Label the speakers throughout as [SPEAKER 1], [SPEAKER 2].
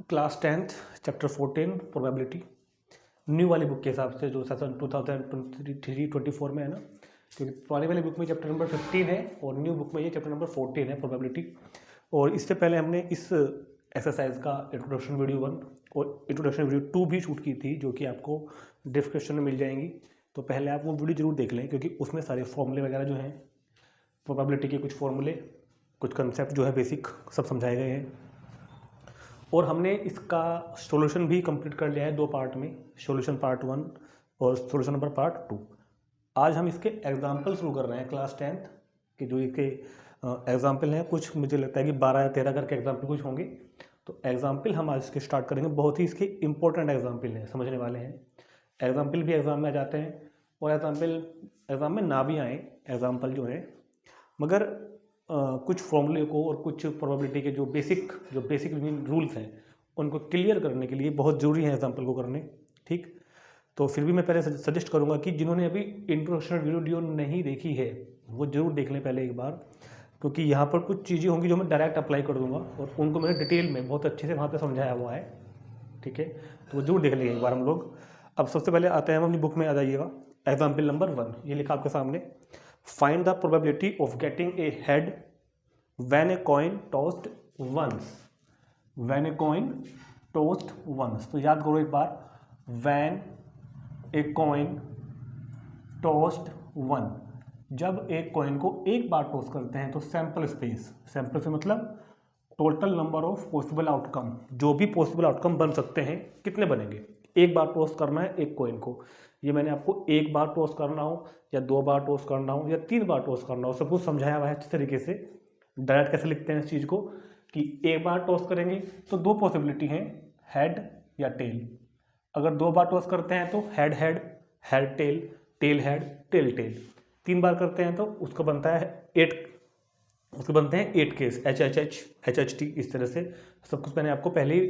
[SPEAKER 1] Class 10th chapter 14 probability new वाली book के हिसाब से जो सेशन 2023-24 में है ना, क्योंकि पुरानी वाली बुक में चैप्टर नंबर 15 है और न्यू बुक में ये चैप्टर नंबर 14 है प्रोबेबिलिटी। और इससे पहले हमने इस एक्सरसाइज का इंट्रोडक्शन वीडियो 1 और इंट्रोडक्शन वीडियो 2 भी शूट की थी, जो कि आपको डिस्क्रिप्शन में मिल जाएंगी। तो पहले आप वो वीडियो जरूर देख लें, क्योंकि उसमें सारे फॉर्मूले वगैरह जो हैं, प्रोबेबिलिटी के कुछ फॉर्मूले, कुछ कंसेप्ट जो है बेसिक सब समझाए गए हैं। और हमने इसका सॉल्यूशन भी कंप्लीट कर लिया है 2 पार्ट में, सॉल्यूशन पार्ट 1 और सॉल्यूशन नंबर पार्ट 2। आज हम इसके एग्जाम्पल शुरू कर रहे हैं क्लास 10th के, जो इसके एग्जाम्पल हैं। कुछ मुझे लगता है कि 12 या 13 करके एग्जाम्पल कुछ होंगे। तो एग्जाम्पल हम आज इसके स्टार्ट करेंगे। बहुत ही इसके इंपॉर्टेंट एग्जाम्पल हैं, समझने वाले हैं। एग्जाम्पल भी एग्जाम में आ जाते हैं और एग्जाम्पल एग्जाम में ना भी आए एग्जाम्पल जो है, मगर कुछ फॉर्मूले को और कुछ प्रोबेबिलिटी के जो बेसिक रूल्स हैं उनको क्लियर करने के लिए बहुत ज़रूरी है एग्जाम्पल को करने। ठीक, तो फिर भी मैं पहले सजेस्ट करूंगा कि जिन्होंने अभी इंट्रोडक्शन वीडियो नहीं देखी है वो जरूर देख लें पहले एक बार, क्योंकि यहाँ पर कुछ चीज़ें होंगी जो मैं डायरेक्ट अप्लाई कर दूंगा और उनको मैंने डिटेल में बहुत अच्छे से वहाँ पर समझाया हुआ है। ठीक है, तो वो जरूर देख लेंगे एक बार हम लोग। अब सबसे पहले आते हैं, हम अपनी बुक में आ जाइएगा। एग्जाम्पल नंबर 1 ये लिखा आपके सामने, find the probability of getting a head when a coin tossed once. When a coin tossed once, तो याद करो एक बार, when a coin tossed one, जब एक कॉइन को एक बार टॉस करते हैं तो सैंपल स्पेस, सैंपल से मतलब total number of possible outcome, जो भी पॉसिबल आउटकम बन सकते हैं कितने बनेंगे। एक बार टॉस करना है एक कॉइन को, ये मैंने आपको एक बार टॉस करना हो या 2 बार टॉस करना हो या 3 बार टॉस करना हो, सब कुछ समझाया हुआ है अच्छे तरीके से। डायरेक्ट कैसे लिखते हैं इस चीज़ को कि एक बार टॉस करेंगे तो 2 पॉसिबिलिटी हैं, हेड या टेल। अगर 2 बार टॉस करते हैं तो head head, head tail, tail head, tail tail. 3 बार करते हैं तो उसका बनता है 8, उसके बनते हैं 8 केस, HHT, इस तरह से सब कुछ मैंने आपको पहले ही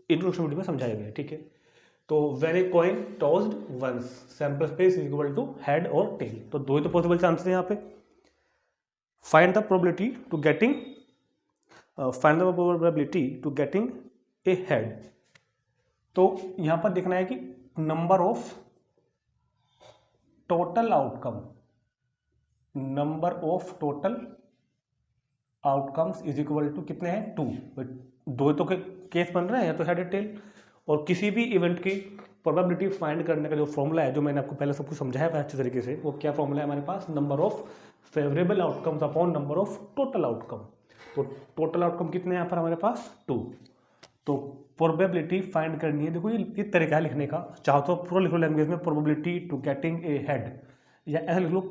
[SPEAKER 1] इंट्रोडक्शन वीडियो में समझाया गया है। ठीक है, तो when a coin tossed once, sample space is equal to head और टेल, तो 2 ही तो पॉसिबल चांसेस हैं यहाँ पे। Find the probability to getting a head, तो यहां पर देखना है कि number of total outcome, number of total outcomes is equal to कितने हैं, 2। 2 तो केस बन रहे हैं, या तो हेड टेल। और किसी भी इवेंट की प्रोबेबिलिटी फाइंड करने का जो फॉर्मूला है, जो मैंने आपको पहले सब कुछ समझाया है अच्छे तरीके से, वो क्या फॉर्मूला है हमारे पास, number of favourable outcomes upon number of total outcome. तो टोटल आउटकम कितने हैं यहाँ पर हमारे पास, 2। तो प्रोबेबिलिटी फाइंड करनी है। देखो ये तरीका है लिखने का, चाहो तो पूरा लिखो लैंग्वेज में, probability to getting a head, या ऐसा लिख लो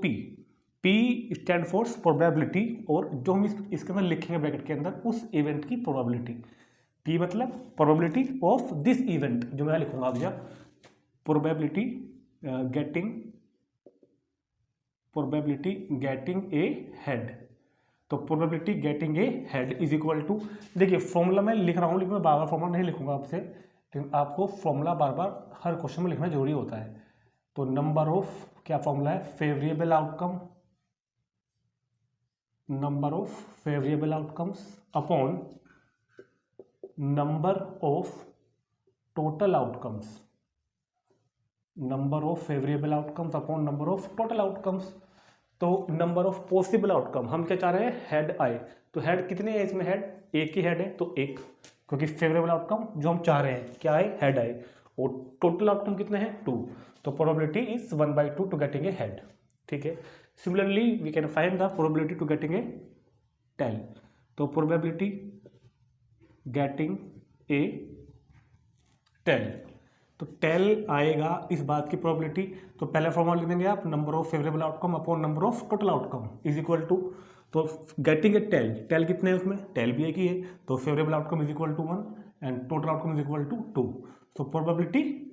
[SPEAKER 1] P स्टैंड फॉर प्रोबेबिलिटी, और जो हम इसके अंदर लिखेंगे ब्रैकेट के अंदर उस इवेंट की प्रोबेबिलिटी। P मतलब प्रोबेबिलिटी ऑफ दिस इवेंट, जो मैं लिखूंगा अब, प्रोबेबिलिटी गेटिंग ए हेड। तो probability getting a head is equal to, देखिए फॉर्मूला मैं लिख रहा हूँ, लेकिन मैं बार बार फॉर्मूला नहीं लिखूंगा आपसे, लेकिन आपको फॉर्मूला बार बार हर क्वेश्चन में लिखना जरूरी होता है। तो नंबर ऑफ, क्या फॉर्मूला है, favourable outcome, number of favourable outcomes upon number of total outcomes, number of favourable outcomes upon number of total outcomes. तो नंबर ऑफ पॉसिबल आउटकम हम क्या चाह रहे हैं, हेड आए, तो हेड कितने हैं इसमें, हेड एक ही हेड है तो 1, क्योंकि फेवरेबल आउटकम जो हम चाह रहे हैं क्या है, हेड आए, और टोटल आउटकम कितने हैं, 2। तो probability is 1/2 to getting a head. ठीक है, similarly we can find the probability to getting a tail. तो प्रोबेबिलिटी गेटिंग ए टेल, तो टेल आएगा इस बात की प्रोबेबिलिटी। तो पहले फॉर्मूला लिख देंगे आप, number of favourable outcome upon number of total outcome is equal to, तो गेटिंग ए टेल, टेल कितने हैं उसमें, टेल भी एक ही है, तो favourable outcome is equal to 1 and total outcome is equal to 2। So probability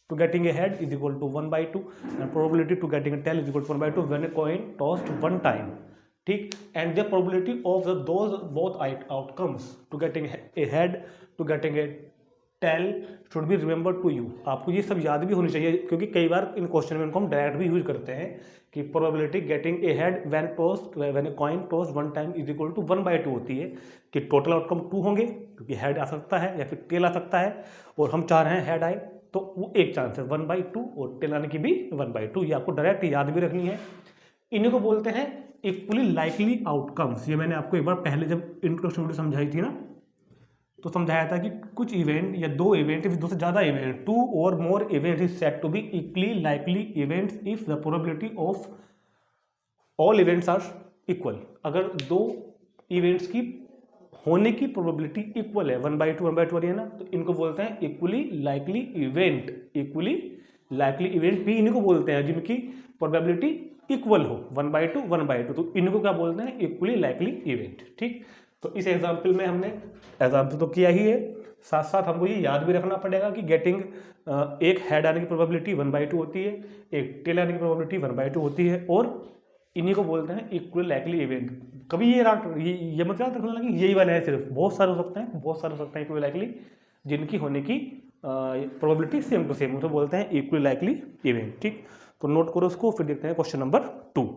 [SPEAKER 1] to getting a head is equal to 1/2 and probability to getting a tail is equal to 1/2 when a coin tossed one time. ठीक, and the probability of those both outcomes to getting a head to getting a tail should be remember to you. आपको ये सब याद भी होनी चाहिए, क्योंकि कई बार इन क्वेश्चन में इनको हम डायरेक्ट भी यूज करते हैं कि probability getting a head when a coin toss one time is equal to 1/2 होती है कि टोटल आउटकम 2 होंगे, क्योंकि हेड आ सकता है या फिर टेल आ सकता है, और हम चाह रहे हैं हेड आए, तो वो एक चांस है 1/2, और टेल आने की भी 1/2। ये आपको डायरेक्ट याद भी रखनी है। इन्हीं को बोलते हैं इक्वली लाइकली आउटकम्स। ये मैंने आपको एक बार पहले जब इंट्रोडक्शन वीडियो समझाई थी ना, तो समझाया था कि कुछ इवेंट या 2 इवेंट, दो से ज़्यादा इवेंट, 2 और more event is set to be equally likely events if the probability of all events are equal. अगर 2 इवेंट्स की होने की प्रोबेबिलिटी इक्वल है, 1/2 1/2 है ना, तो इनको बोलते हैं equally likely event. Equally likely event भी इन्हीं को बोलते हैं जिनकी प्रोबेबिलिटी इक्वल हो, 1/2 1/2, तो इनको क्या बोलते हैं? Equally likely event. ठीक, तो इस एग्जाम्पल में हमने एग्जाम्पल तो किया ही है, साथ साथ हमको ये याद भी रखना पड़ेगा कि गेटिंग एक हेड आने की प्रोबेबिलिटी 1/2 होती है, एक टेल आने की प्रोबेबिलिटी 1/2 होती है, और इन्हीं को बोलते हैं इक्वली लाइकली इवेंट। कभी ये मतलब याद रखना कि यही वाला है, सिर्फ बहुत सारे हो सकते हैं, बहुत सारे हो सकते हैं इक्वली लाइकली जिनकी होने की प्रोबेबिलिटी सेम टू सेम, तो बोलते हैं इक्वली लाइकली इवेंट। ठीक, तो नोट करो उसको, फिर देखते हैं क्वेश्चन नंबर 2।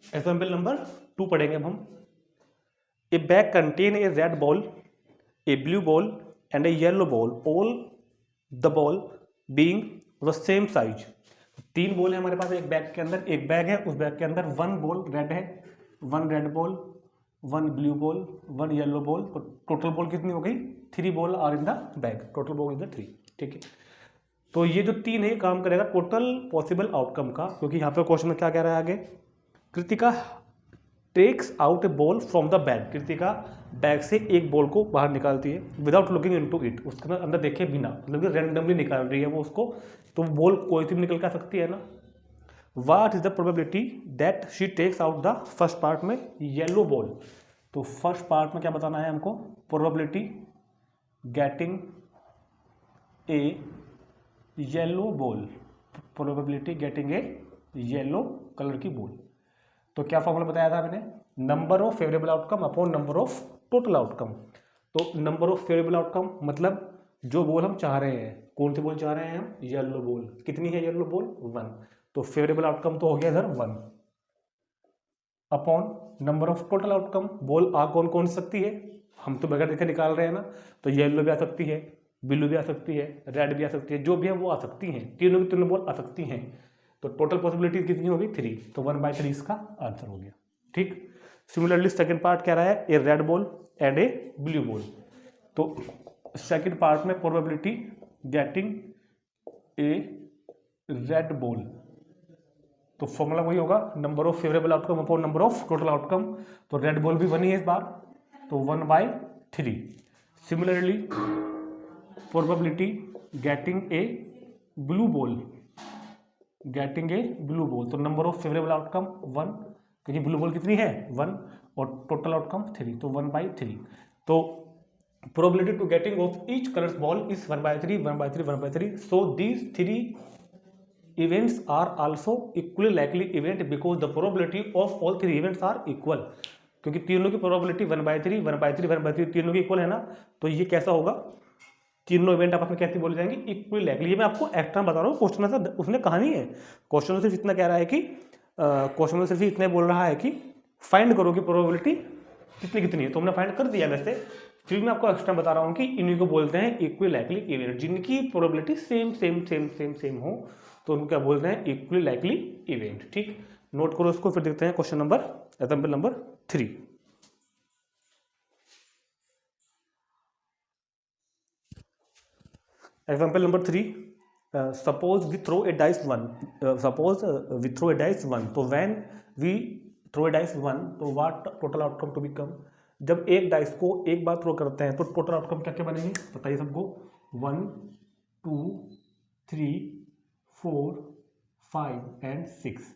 [SPEAKER 1] एग्जाम्पल नंबर 2 पढ़ेंगे अब हम। ए bag contain a red ball, A blue ball and A yellow ball, all the ball being the same size. 3 ball है हमारे पास एक बैग के अंदर, एक बैग है, उस बैग के अंदर 1 बॉल रेड है, 1 red ball, 1 blue ball, 1 yellow ball, तो टोटल बॉल कितनी हो गई? 3 ball are in the bag, total ball is the 3। ठीक है, तो ये जो 3 है काम करेगा टोटल पॉसिबल आउटकम का, क्योंकि यहाँ पे क्वेश्चन में क्या कह रहा है आगे, Kritika takes out a ball from the bag. Kritika bag से एक बॉल को बाहर निकालती है विदाउट लुकिंग इनटू इट, उसके अंदर देखे बिना, मतलब कि रैंडमली निकाल रही है वो उसको, तो बॉल कोई सी भी निकल कर सकती है ना। What is the probability that she takes out the first part में येलो बॉल। तो फर्स्ट पार्ट में क्या बताना है हमको? Probability getting a yellow ball, probability getting a yellow colour की बॉल। तो क्या फॉर्मूला बताया था मैंने? Number of favourable outcome upon number of total outcome. तो नंबर ऑफ फेवरेबल आउटकम मतलब जो बॉल हम चाह रहे हैं, कौन सी बॉल चाह रहे हैं हम? Yellow ball. कितनी है येलो बॉल? 1। तो फेवरेबल आउटकम तो हो गया इधर 1 upon number of total outcome. Ball आ कौन कौन सकती है? हम तो बगैर देखे निकाल रहे हैं ना, तो येलो भी आ सकती है, ब्लू भी आ सकती है, रेड भी आ सकती है, जो भी है वो आ सकती हैं, तीनों की तीनों बॉल आ सकती हैं। तो टोटल पॉसिबिलिटी कितनी होगी? 3, तो 1/3 इसका आंसर हो गया। ठीक, सिमिलरली सेकंड पार्ट कह रहा है a red ball and a blue ball. तो सेकंड पार्ट में probability getting a red ball, तो फॉर्मूला वही होगा number of favourable outcome upon number of total outcome. तो रेड बॉल भी 1 ही है इस बार, तो 1/3। Similarly probability getting a blue ball, getting a blue ball, तो नंबर ऑफ फेवरेबल आउटकम 1, क्योंकि ब्लू बॉल कितनी है? 1, और टोटल आउटकम 3, तो 1/3। तो probability to getting of each colours ball is 1/3 1/3 1/3। So these 3 events are also equally likely event because the probability of all 3 events are equal। क्योंकि तीनों की probability 1/3 1/3 1/3 तीनों की इक्वल है ना, तो ये कैसा होगा? तीनों इवेंट आपस में कैसे बोले जाएंगे? Equally likely. ये मैं आपको एक्स्ट्रा बता रहा हूँ, क्वेश्चन से उसने कहा नहीं है। क्वेश्चन सिर्फ इतना कह रहा है कि क्वेश्चन में सिर्फ इतना बोल रहा है कि फाइंड करो कि प्रोबेबिलिटी कितनी कितनी है, तो हमने फाइंड कर दिया वैसे, फिर मैं आपको एक्स्ट्रा बता रहा हूँ कि इन्हीं को बोलते हैं इक्वली लाइकली इवेंट, जिनकी probability same same same same same हो, तो उनको क्या बोलते हैं? Equally likely event. ठीक, नोट करो उसको, फिर देखते हैं question number example number 3। Example number 3, suppose we throw a dice 1, suppose we throw a dice 1, तो when we throw a dice 1, तो what total outcome to become. जब एक डाइस को एक बार थ्रो करते हैं तो टोटल आउटकम क्या क्या बनेंगे बताइए सबको? 1 2 3 4 5 एंड 6।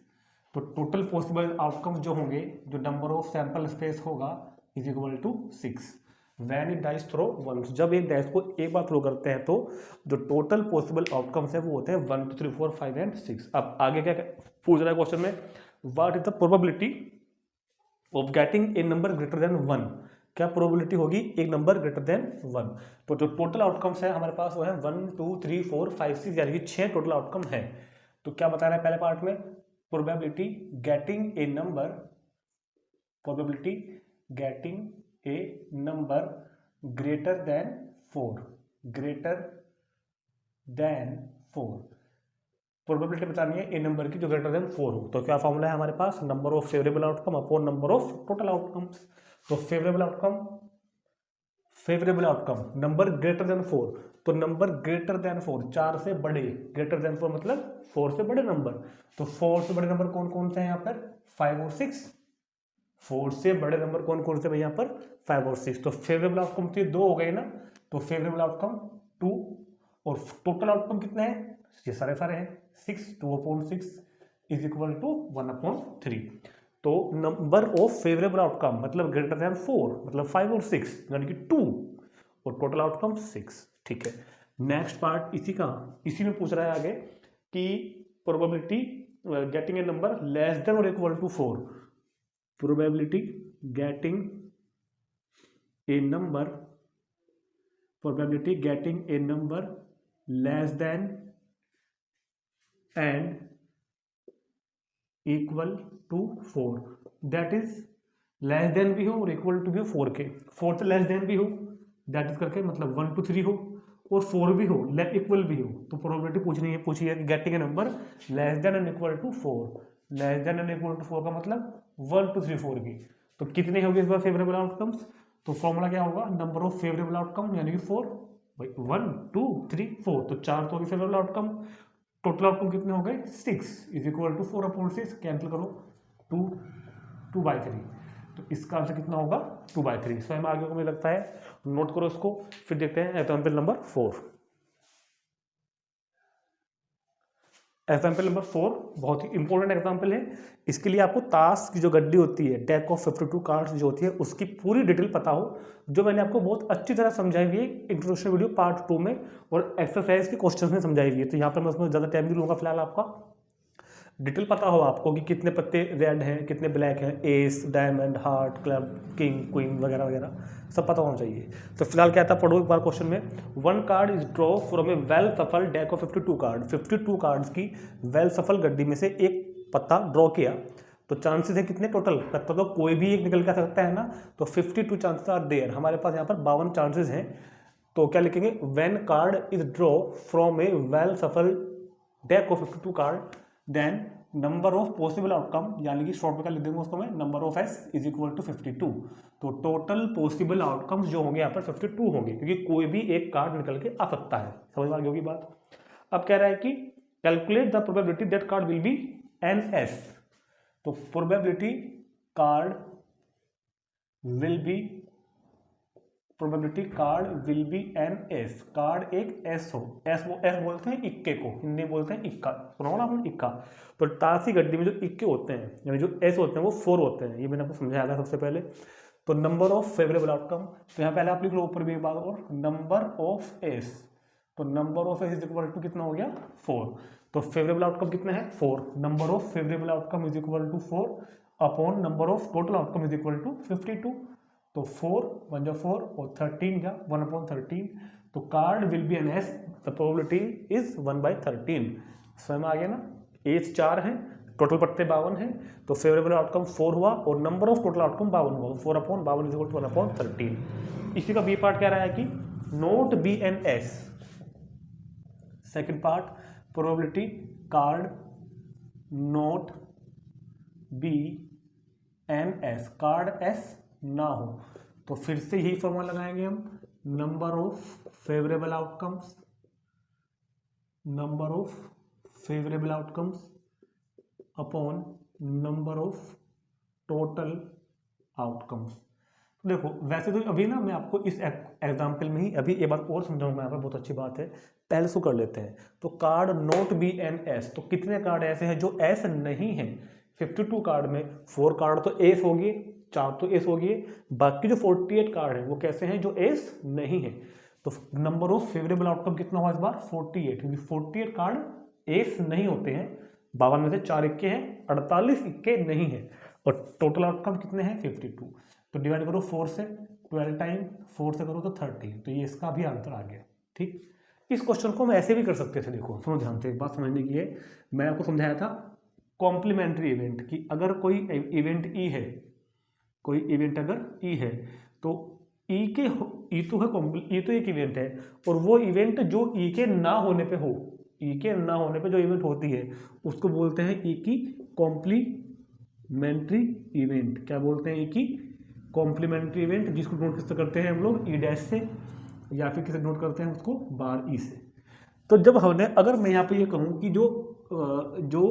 [SPEAKER 1] तो टोटल पॉसिबल आउटकम जो होंगे, जो नंबर ऑफ सैंपल स्पेस होगा is equal to 6 when it dice throw 1। जब एक डाइस को एक बार थ्रो करते हैं तो जो टोटल पॉसिबल आउटकम्स है वो होते हैं 1 2 3 4 5 एंड 6। अब आगे क्या पूछ रहा है क्वेश्चन में? What is the probability of getting a number greater then 1। क्या प्रोबेबिलिटी होगी, एक नंबर ग्रेटर देन 1। तो जो टोटल आउटकम्स है हमारे पास वो है 1 2 3 4 5 6, यानी कि 6 टोटल आउटकम है। तो क्या बताना है पहले पार्ट में, probability getting a number, probability getting a number greater than 4, greater than 4। Probability बतानी है ए नंबर की जो ग्रेटर देन 4 हो। तो क्या फॉर्मूला है हमारे पास, number of favourable outcome upon number of total outcomes. तो favourable outcome number greater than 4, तो नंबर ग्रेटर देन 4 4 से बड़े, ग्रेटर देन 4 मतलब 4 से बड़े नंबर। तो 4 से बड़े नंबर कौन कौन से हैं यहाँ पर, 5 और 6। 4 से बड़े नंबर कौन कौन से भाई यहाँ पर, 5 और 6। तो फेवरेबल आउटकम तो ये 2 हो गए ना, तो फेवरेबल आउटकम 2, और टोटल आउटकम कितने हैं, ये सारे हैं 6, 2/6 इज इक्वल टू 1/3। तो नंबर ऑफ फेवरेबल आउटकम मतलब ग्रेटर देन 4 मतलब 5 और 6 यानी कि 2, और टोटल आउटकम 6। ठीक है, नेक्स्ट पार्ट इसी में पूछ रहा है आगे कि probability getting a number less than और equal to 4, probability getting a number, probability getting a number less than and equal to 4, that is less than भी हो और equal to भी हो 4 के, 4 से less than भी हो that is करके मतलब 1 to 3 हो, और 4 भी हो इक्वल भी हो। तो प्रोबेबिलिटी पूछी है कि getting a number less than and equal to 4, less than and equal to 4 का मतलब 1 2 3 4 की। तो कितने होंगे इस बार फेवरेबल आउटकम्स, तो फॉर्मूला क्या होगा, नंबर ऑफ फेवरेबल आउटकम यानी कि 4 भाई 1 2 3 4, तो 4 तो फेवरेबल आउटकम, टोटल आउटकम कितने हो गए 6 इज इक्वल टू 4/6, कैंसिल करो 2/3। तो इसका आंसर कितना होगा 2/3। स्वयं आगे को मुझे लगता है नोट करो इसको, फिर देखते हैं एग्जाम्पल नंबर 4। एग्जाम्पल नंबर 4 बहुत ही इंपॉर्टेंट एग्जाम्पल है। इसके लिए आपको ताश की जो गड्डी होती है, डेक ऑफ 52 कार्ड्स जो होती है, उसकी पूरी डिटेल पता हो, जो मैंने आपको बहुत अच्छी तरह समझाई हुई है इंट्रोडक्शन वीडियो पार्ट 2 में, और एक्सरसाइज के क्वेश्चंस में समझाई हुई है। तो यहाँ पर मैं उसमें ज़्यादा टाइम नहीं लूँगा, फिलहाल आपका डिटेल पता हो आपको कि कितने पत्ते रेड हैं, कितने ब्लैक हैं, S, diamond, heart, club, king, queen वगैरह वगैरह सब पता होना चाहिए। तो फिलहाल क्या था, पढ़ो एक बार क्वेश्चन में, 1 card is draw from a well shuffled deck of 52 card, 52 cards की वेल सफल गड्डी में से एक पत्ता ड्रॉ किया, तो चांसेस है कितने टोटल, पत्ता तो कोई भी एक निकल के आ सकता है ना, तो 52 चांसेस आर देयर, हमारे पास यहाँ पर 52 चांसेस हैं। तो क्या लिखेंगे, when card is draw from a well shuffled deck of 52 card then number of possible outcome, यानी कि शॉर्ट में क्या लिख देंगे उसको मैं, number of S is equal to 52। तो टोटल पॉसिबल आउटकम्स जो होंगे यहाँ पर 52 होंगे, क्योंकि कोई भी एक कार्ड निकल के आ सकता है। समझ में आ गई होगी बात। अब कह रहा है कि calculate the probability that card will be an ace, तो probability card will be, probability card will be an ace, card एक एस हो, एस बोलते हैं इक्के को, हिंदी में बोलते हैं इक्का, सुना होगा आपने इक्का। तो ताशी गड्डी में जो इक्के होते हैं यानी जो एस होते हैं वो 4 होते हैं, ये मैंने आपको समझाया था सबसे पहले। तो नंबर ऑफ फेवरेबल आउटकम, तो यहाँ पहले आप लिख लो ऊपर भी एक बात और, नंबर ऑफ एस, तो number of S is equal to कितना हो गया 4, तो फेवरेबल आउटकम कितना है 4, number of favourable outcome is equal to 4 upon number of total outcome is equal to 52। तो 4 1 जा 4 और 13 जा 1/13, तो card will be an ace, the probability is 1/13। स्वयं आ गया ना, एज 4 है, टोटल पत्ते 52 हैं, तो फेवरेबल आउटकम 4 हुआ और नंबर ऑफ टोटल आउटकम 52 हुआ, 4/52 इज इक्वल टू 1/13। इसी का बी पार्ट कह रहा है कि not be an ace, second part probability card not be an ace, card ace ना हो, तो फिर से यही फॉर्मूला लगाएंगे हम, number of favourable outcomes, number of favourable outcomes upon number of total outcomes. तो देखो वैसे तो अभी ना मैं आपको इस एग्जाम्पल में ही अभी एक बात और समझाऊंगा, यहाँ पर बहुत अच्छी बात है, पहले इसको कर लेते हैं। तो card not be an ace, तो कितने कार्ड ऐसे हैं जो एस नहीं है, 52 कार्ड में 4 कार्ड तो एस हो गए, 4 तो एस हो गए, बाकी जो 48 कार्ड हैं वो कैसे हैं, जो एस नहीं है। तो नंबर ऑफ फेवरेबल आउटकम कितना हुआ इस बार 48, क्योंकि 48 कार्ड एस नहीं होते हैं, 52 में से 4 इक्के हैं, 48 इक्के नहीं है, और टोटल आउटकम कितने हैं 52। तो डिवाइड करो 4 से, 12 टाइम 4 से करो तो 30, तो ये इसका भी आंसर आ गया। ठीक, इस क्वेश्चन को हम ऐसे भी कर सकते थे। देखो सुनो ध्यान से, एक बात समझने की है, मैं आपको समझाया था कॉम्प्लीमेंट्री इवेंट की, अगर कोई इवेंट ई है, कोई इवेंट अगर ई है तो ई के ई तो है, ई तो एक इवेंट है, और वो इवेंट जो ई के ना होने पे हो, ई के ना होने पे जो इवेंट होती है उसको बोलते हैं ई की कॉम्प्लीमेंट्री इवेंट। क्या बोलते हैं? ई की कॉम्प्लीमेंट्री इवेंट, जिसको नोट किससे करते हैं हम लोग? ई डैश से, या फिर किसे नोट करते हैं उसको? बार ई से। तो जब हमने, अगर मैं यहाँ पे ये कहूँ कि जो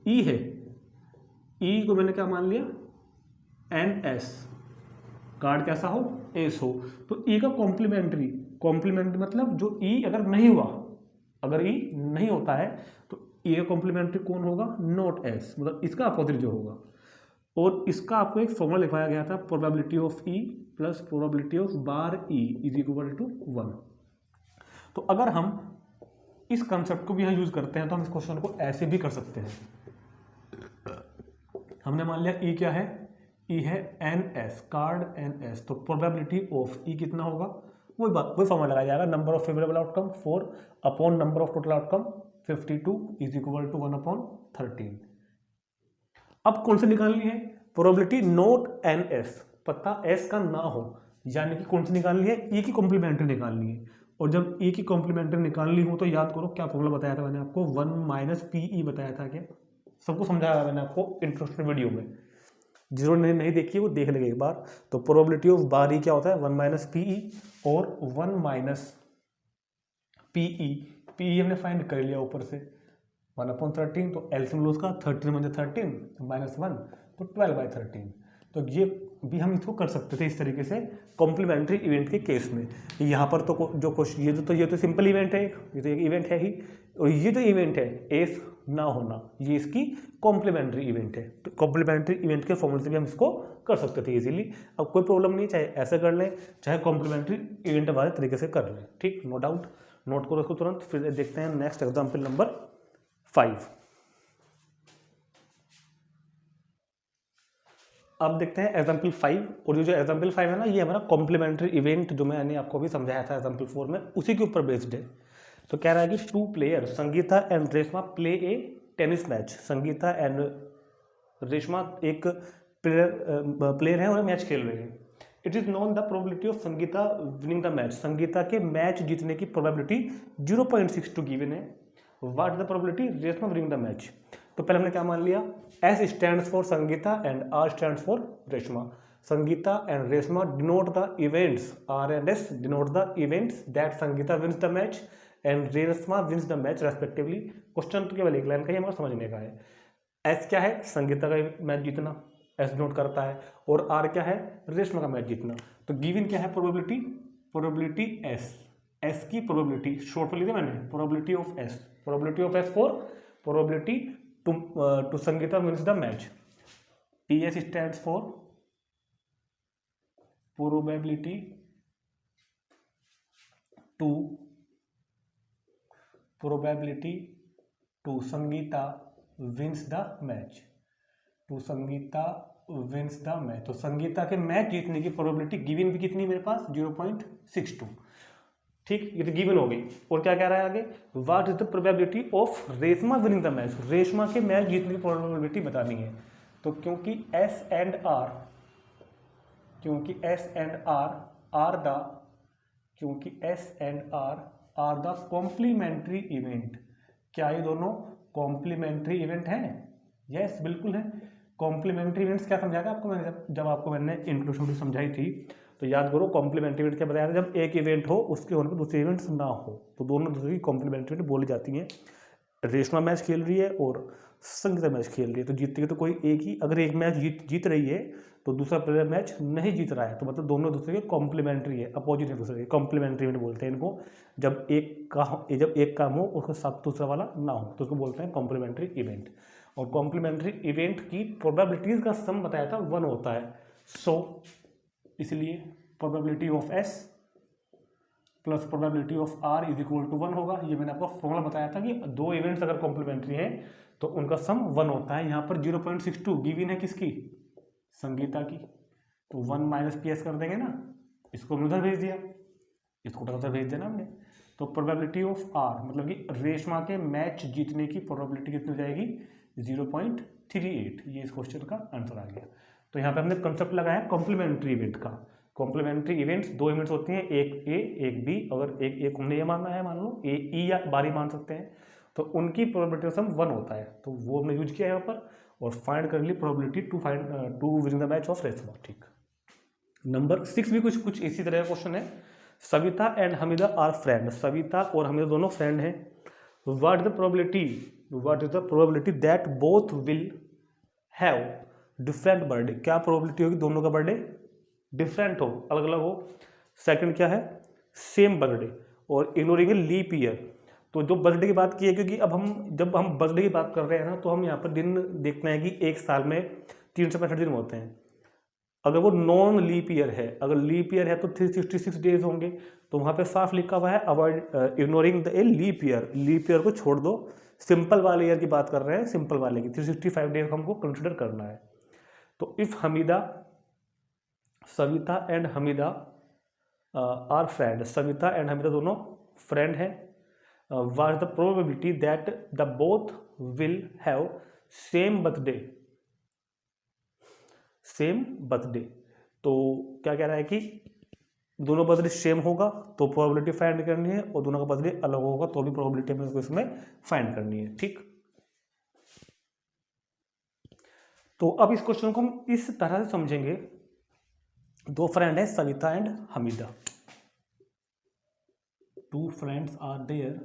[SPEAKER 1] ई है, ई को मैंने क्या मान लिया? एन एस, कार्ड कैसा हो? एस हो, तो ई का कॉम्प्लीमेंट्री मतलब जो ई अगर नहीं हुआ, अगर ई नहीं होता है तो ई का कॉम्प्लीमेंट्री कौन होगा? नॉट एस, मतलब इसका अपोजिट जो होगा। और इसका आपको एक फॉर्मूला लिखवाया गया था, probability of E plus probability of bar E is equal to 1। तो अगर हम इस कंसेप्ट को भी यहाँ यूज करते हैं तो हम इस क्वेश्चन को ऐसे भी कर सकते हैं। हमने मान लिया ई क्या है? ई है an ace, card an ace, तो प्रोबेबिलिटी ऑफ ई कितना होगा? वही फॉर्मूला लगाया जाएगा, number of favourable outcome 4 upon number of total outcome 52 is equal to 1 upon 13। अब कौन सी निकालनी है? प्रोबेबिलिटी नॉट एन एस, पता एस का ना हो, यानी कि कौन सी निकालनी है? ई की कॉम्प्लीमेंट्री निकालनी है। और जब ई की कॉम्प्लीमेंट्री निकालनी हो तो याद करो क्या फॉर्मूला बताया था मैंने आपको? 1 माइनस पी ई बताया था। क्या सबको समझाया था मैंने आपको इंट्रोडक्शन वीडियो में? जिन्होंने नहीं देखी वो देख लेंगे एक बार। तो प्रोबेबिलिटी ऑफ बार ई क्या होता है? 1 माइनस पी ई, और 1 माइनस पी ई हमने फाइंड कर लिया ऊपर से 1 अपॉन 13, तो एलसीएम लो उसका 13 म्हणजे 13 माइनस 1 तो 12/13। तो ये भी हम इसको कर सकते थे इस तरीके से कॉम्प्लीमेंट्री इवेंट के केस में। यहाँ पर तो जो क्वेश्चन ये तो सिंपल इवेंट है, ये तो एक इवेंट है ही, और ये जो इवेंट है एस ना होना, ये इसकी कॉम्प्लीमेंट्री इवेंट है। तो कॉम्प्लीमेंट्री इवेंट के फॉर्मूले से भी हम इसको कर सकते थे इजीली। अब कोई प्रॉब्लम नहीं, चाहे ऐसे कर लें चाहे कॉम्प्लीमेंट्री इवेंट वाले तरीके से कर लें। ठीक, नो डाउट, नोट करो इसको तुरंत। फिर देखते हैं नेक्स्ट एग्जाम्पल नंबर 5। अब देखते हैं एग्जाम्पल 5, और ये जो एग्जाम्पल 5 है ना, ये हमारा कॉम्प्लीमेंट्री इवेंट जो मैंने आपको भी समझाया था एग्जाम्पल 4 में, उसी के ऊपर बेस्ड है। तो कह रहा है कि 2 player Sangeeta and Reshma play a tennis match. Sangeeta and Reshma एक प्लेयर है और मैच खेल रहे हैं। It is known the probability of Sangeeta winning the match. Sangeeta के मैच जीतने की प्रोबेबिलिटी 0.62 गिवन है। What is the probability Reshma winning the match? तो पहले हमने क्या मान लिया? S stands for Sangeeta and R stands for Reshma. Sangeeta and Reshma denote the events, R and S denote the events that Sangeeta wins the match and Reshma wins the match respectively. Question तो केवल एक line का ही हमारा समझने का है। एस क्या है? संगीता का मैच जीतना, एस नोट करता है, और आर क्या है? रेशमा का मैच जीतना। तो गिवन क्या है? प्रोबेबिलिटी एस, एस की प्रोबेबिलिटी शॉर्ट में लिखा मैंने, probability of S for probability to Sangeeta wins the match. P S stands for probability to Sangeeta wins the match, to Sangeeta wins the match. तो संगीता के मैच जीतने की प्रोबेबिलिटी गिवन भी कितनी मेरे पास? 0.62। ठीक, ये तो गिवन हो गई। और क्या कह रहा है आगे? What is the probability of Reshma winning the match? Reshma के मैच जीतने की प्रोबेबिलिटी बतानी है। तो क्योंकि S and R the complementary event. क्या ये दोनों कॉम्प्लीमेंट्री इवेंट हैं? यस, बिल्कुल है। कॉम्प्लीमेंट्री इवेंट्स क्या समझाया था आपको मैंने? जब आपको मैंने इंट्रोडक्शन समझाई थी तो याद करो कॉम्प्लीमेंट्री इवेंट क्या बताया था? जब एक इवेंट हो उसके होने पर दूसरे इवेंट्स ना हो तो दोनों दूसरे की कॉम्प्लीमेंट्री इवेंट बोली जाती हैं। रेशमा मैच खेल रही है और संगीता मैच खेल रही है, तो जीतती है तो कोई एक ही। अगर एक मैच जीत रही है तो दूसरा प्लेयर मैच नहीं जीत रहा है, तो मतलब दोनों दूसरे के कॉम्प्लीमेंट्री है, अपोजिट है दूसरे के, कॉम्प्लीमेंट्री इवेंट बोलते हैं इनको। जब एक काम हो उसके साथ दूसरा वाला ना हो तो उसको बोलते हैं कॉम्प्लीमेंट्री इवेंट। और कॉम्प्लीमेंट्री इवेंट की प्रोबेबिलिटीज का सम बताया था 1 होता है। सो इसलिए probability of S plus probability of R is equal to 1 होगा। ये मैंने आपको फॉर्मूला बताया था कि दो इवेंट्स अगर कॉम्प्लीमेंट्री हैं तो उनका सम 1 होता है। यहाँ पर 0.62 गिवन है किसकी? संगीता की। तो 1 माइनस पी एस कर देंगे ना, इसको हमने उधर भेज दिया, इसको उधर भेज देना हमने। तो प्रोबेबिलिटी ऑफ आर मतलब कि रेशमा के मैच जीतने की प्रोबेबिलिटी कितनी हो जाएगी 0.38। ये इस क्वेश्चन का आंसर आ गया। तो यहाँ पे हमने कंसेप्ट लगाया कॉम्प्लीमेंट्री इवेंट का। कॉम्प्लीमेंट्री इवेंट्स 2 इवेंट्स होती हैं, एक ए एक बी। अगर एक हमने ये मानना है, मान लो ए ई या बारी मान सकते हैं, तो उनकी प्रोबेबिलिटी सम 1 होता है, तो वो हमने यूज किया यहाँ पर और फाइंड कर ली probability to win the match of Reshma. ठीक। नंबर 6 भी कुछ इसी तरह का क्वेश्चन है। Savita and Hamida are friend. Savita और हमीदा दोनों फ्रेंड हैं। What is the probability that both will have different birthday. क्या प्रोबेबिलिटी होगी दोनों का बर्थडे डिफरेंट हो, अलग अलग हो। सेकंड क्या है, सेम बर्थडे और इग्नोरिंग ए लीप ईयर। तो जो बर्थडे की बात की है, क्योंकि अब जब हम बर्थडे की बात कर रहे हैं ना, तो हम यहाँ पर दिन देखना है कि एक साल में 365 दिन होते हैं। अगर वो नॉन लीप ईयर है, अगर लीप ईयर है तो 366 डेज होंगे। तो वहाँ पे साफ लिखा हुआ है avoid ignoring the a leap year. Leap year को छोड़ दो, सिंपल वाले ईयर की बात कर रहे हैं, सिंपल वाले की 365 डेज हमको कंसिडर करना है। तो if Savita and Hamida are friend, Savita and Hamida दोनों फ्रेंड हैं। What is the probability that the both will have same birthday. तो क्या कह रहा है कि दोनों बर्थडे सेम होगा तो प्रोबेबिलिटी फाइंड करनी है, और दोनों का बर्थडे अलग होगा तो भी प्रोबेबिलिटी हमें इसमें फाइंड करनी है। ठीक। तो अब इस क्वेश्चन को हम इस तरह से समझेंगे। दो फ्रेंड है Savita and Hamida, 2 friends are there,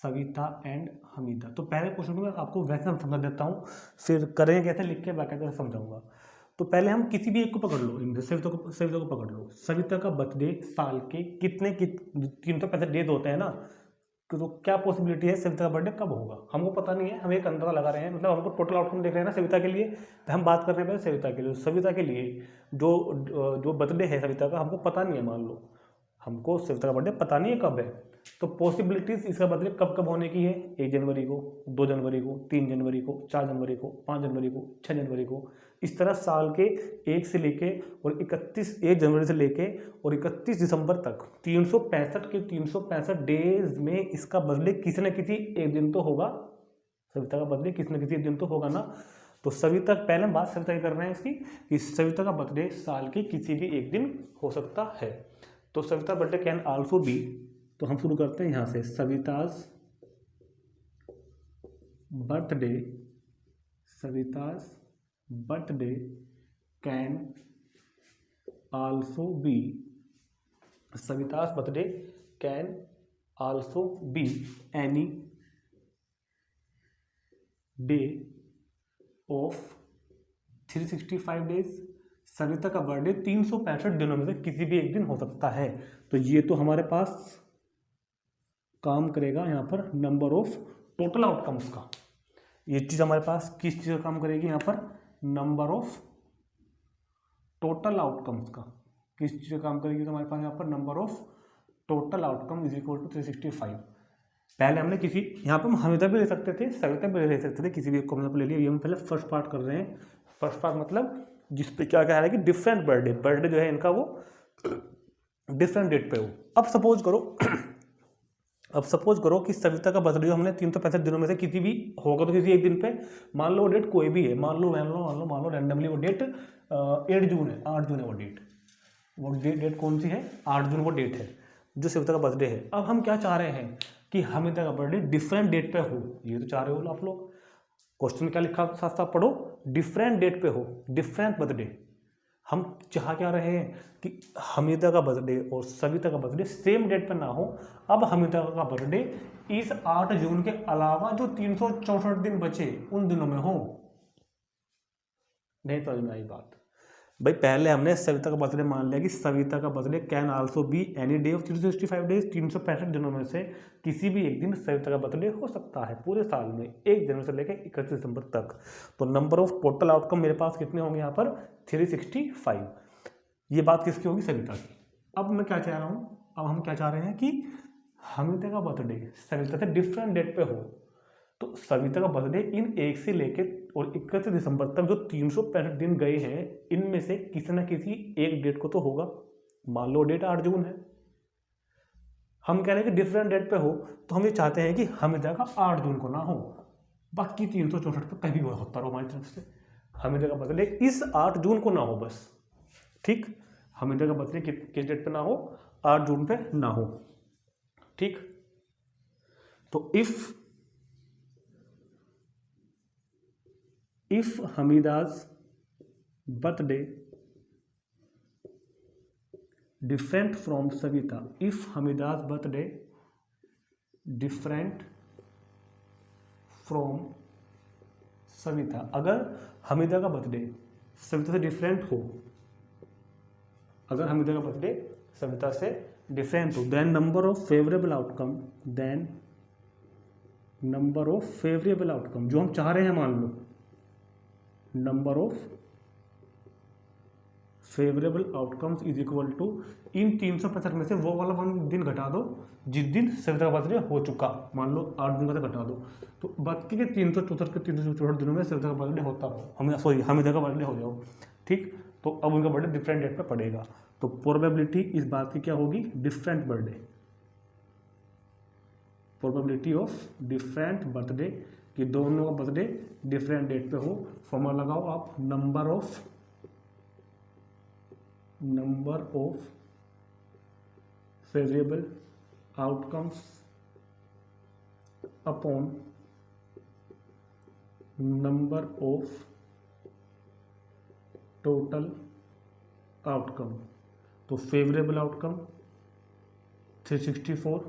[SPEAKER 1] Savita and Hamida. तो पहले क्वेश्चन को मैं आपको वैसे हम समझा देता हूँ, फिर करेंगे कैसे लिख के बाकायदा समझाऊंगा। तो पहले हम किसी भी एक को पकड़ लो, इनमें सविता को पकड़ लो। सविता का बर्थडे साल के कितने 365 डेज होते हैं ना, तो क्या पॉसिबिलिटी है सविता का बर्थडे कब होगा, हमको पता नहीं है, हम एक अंदाजा लगा रहे हैं। मतलब हमको टोटल आउटकम देख रहे हैं ना सविता के लिए, तो हम बात कर रहे हैं पहले सविता के लिए। सविता के लिए जो बर्थडे है सविता का हमको पता नहीं है, मान लो हमको सविता का बर्थडे पता नहीं है कब है। तो पॉसिबिलिटीज इसका बर्थडे कब कब होने की है, 1 जनवरी को, 2 जनवरी को, 3 जनवरी को, 4 जनवरी को, 5 जनवरी को, 6 जनवरी को। इस तरह साल के 1 से लेके और 1 जनवरी से लेके और 31 दिसंबर तक 365 डेज में इसका बर्थडे किसी न किसी एक दिन तो होगा। सविता का बर्थडे किसी न किसी एक दिन तो होगा ना। तो सविता, पहले हम बात सविता की कर रहे हैं इसकी, कि सविता का बर्थडे साल के किसी भी एक दिन हो सकता है। तो Savita birthday can also be, तो हम शुरू करते हैं यहाँ से। Savita's birthday can also be, Savita's birthday can also be any day of 365 days. Savita का बर्थडे 365 दिनों में से किसी भी एक दिन हो सकता है। तो ये तो हमारे पास काम करेगा यहाँ पर नंबर ऑफ टोटल आउटकम्स का। ये चीज़ हमारे पास किस चीज़ का काम करेगी यहाँ पर, नंबर ऑफ टोटल आउटकम्स का। किस चीज़ का काम करेगी तो हमारे पास यहाँ पर number of total outcome is equal to 365। पहले हमने किसी, यहाँ पर हम हमीदा भी ले सकते थे, सविता भी ले सकते थे, किसी भी एक को हमने ले लिया। ये हम पहले फर्स्ट पार्ट कर रहे हैं। फर्स्ट पार्ट मतलब जिस पे क्या कह रहा है कि डिफरेंट बर्थडे जो है इनका वो डिफरेंट डेट पे हो। अब सपोज करो कि सविता का बर्थडे जो हमने 365 दिनों में से किसी भी होगा तो किसी एक दिन पे, मान लो डेट कोई भी है, मान लो रैंडमली वो डेट 8 जून है, 8 जून है वो डेट कौन सी है, 8 जून वो डेट है जो सविता का बर्थडे है। अब हम क्या चाह रहे हैं कि हमीदा का बर्थडे डिफरेंट डेट पे हो। ये तो चाह रहे हो आप लोग, क्वेश्चन में क्या लिखा साथ साथ पढ़ो, डिफरेंट डेट पे हो, डिफरेंट बर्थडे। हम चाह क्या रहे हैं कि हमीदा का बर्थडे और सविता का बर्थडे सेम डेट पर ना हो। अब हमीदा का बर्थडे इस 8 जून के अलावा जो 364 दिन बचे उन दिनों में हो। नहीं समझ में आई बात भाई? पहले हमने सविता का बर्थडे मान लिया कि सविता का birthday can also be any day of 365 days, 365 दिनों में से किसी भी एक दिन सविता का बर्थडे हो सकता है पूरे साल में, 1 जनवरी से लेकर 31 दिसंबर तक। तो नंबर ऑफ टोटल आउटकम मेरे पास कितने होंगे यहाँ पर, 365। ये बात किसकी होगी, सविता की। अब मैं क्या चाह रहा हूँ, अब हम क्या चाह रहे हैं कि हमीदा का बर्थडे सविता से डिफरेंट डेट पे हो। तो सविता का बर्थडे इन 1 से लेकर और 31 दिसंबर तक जो 365 दिन गए हैं, इनमें से किसी ना किसी एक डेट को तो होगा। मान लो डेट 8 जून है, हम कह रहे हैं कि डिफरेंट डेट पे हो, तो हम ये चाहते हैं कि हमिदा का 8 जून को ना हो, बाकी 364 पे कभी भी होता रहो हमारी तरफ से। हमिदा का बर्थडे इस 8 जून को ना हो बस, ठीक। हमिदा का बर्थडे किस डेट पे ना हो, 8 जून पे ना हो, ठीक। तो if हमिदा's birthday different from Savita, if Hamida's birthday different from Savita, अगर हमिदा का बर्थडे सविता से डिफरेंट हो, अगर हमिदा का बर्थडे सविता से डिफरेंट हो, then number of favourable outcome, then number of favourable outcome जो हम चाह रहे हैं, मान लो number of favourable outcomes is equal to इन 365 में से वो वाला 1 दिन घटा दो जिस दिन सविता का बर्थडे हो चुका, मान लो 8 दिन का घटा दो, तो बाकी के 364 दिनों में सविता का बर्थडे होता रहो, हमिदा का बर्थडे हो जाओ, ठीक। तो अब उनका बर्थडे डिफरेंट डेट पे पड़ेगा, तो प्रोबेबिलिटी इस बात की क्या होगी, different birthday, probability of different birthday कि दोनों का बर्थडे डिफरेंट डेट पे हो। फॉर्मूला लगाओ आप, number of favourable outcomes upon number of total outcome. तो favourable outcome 364,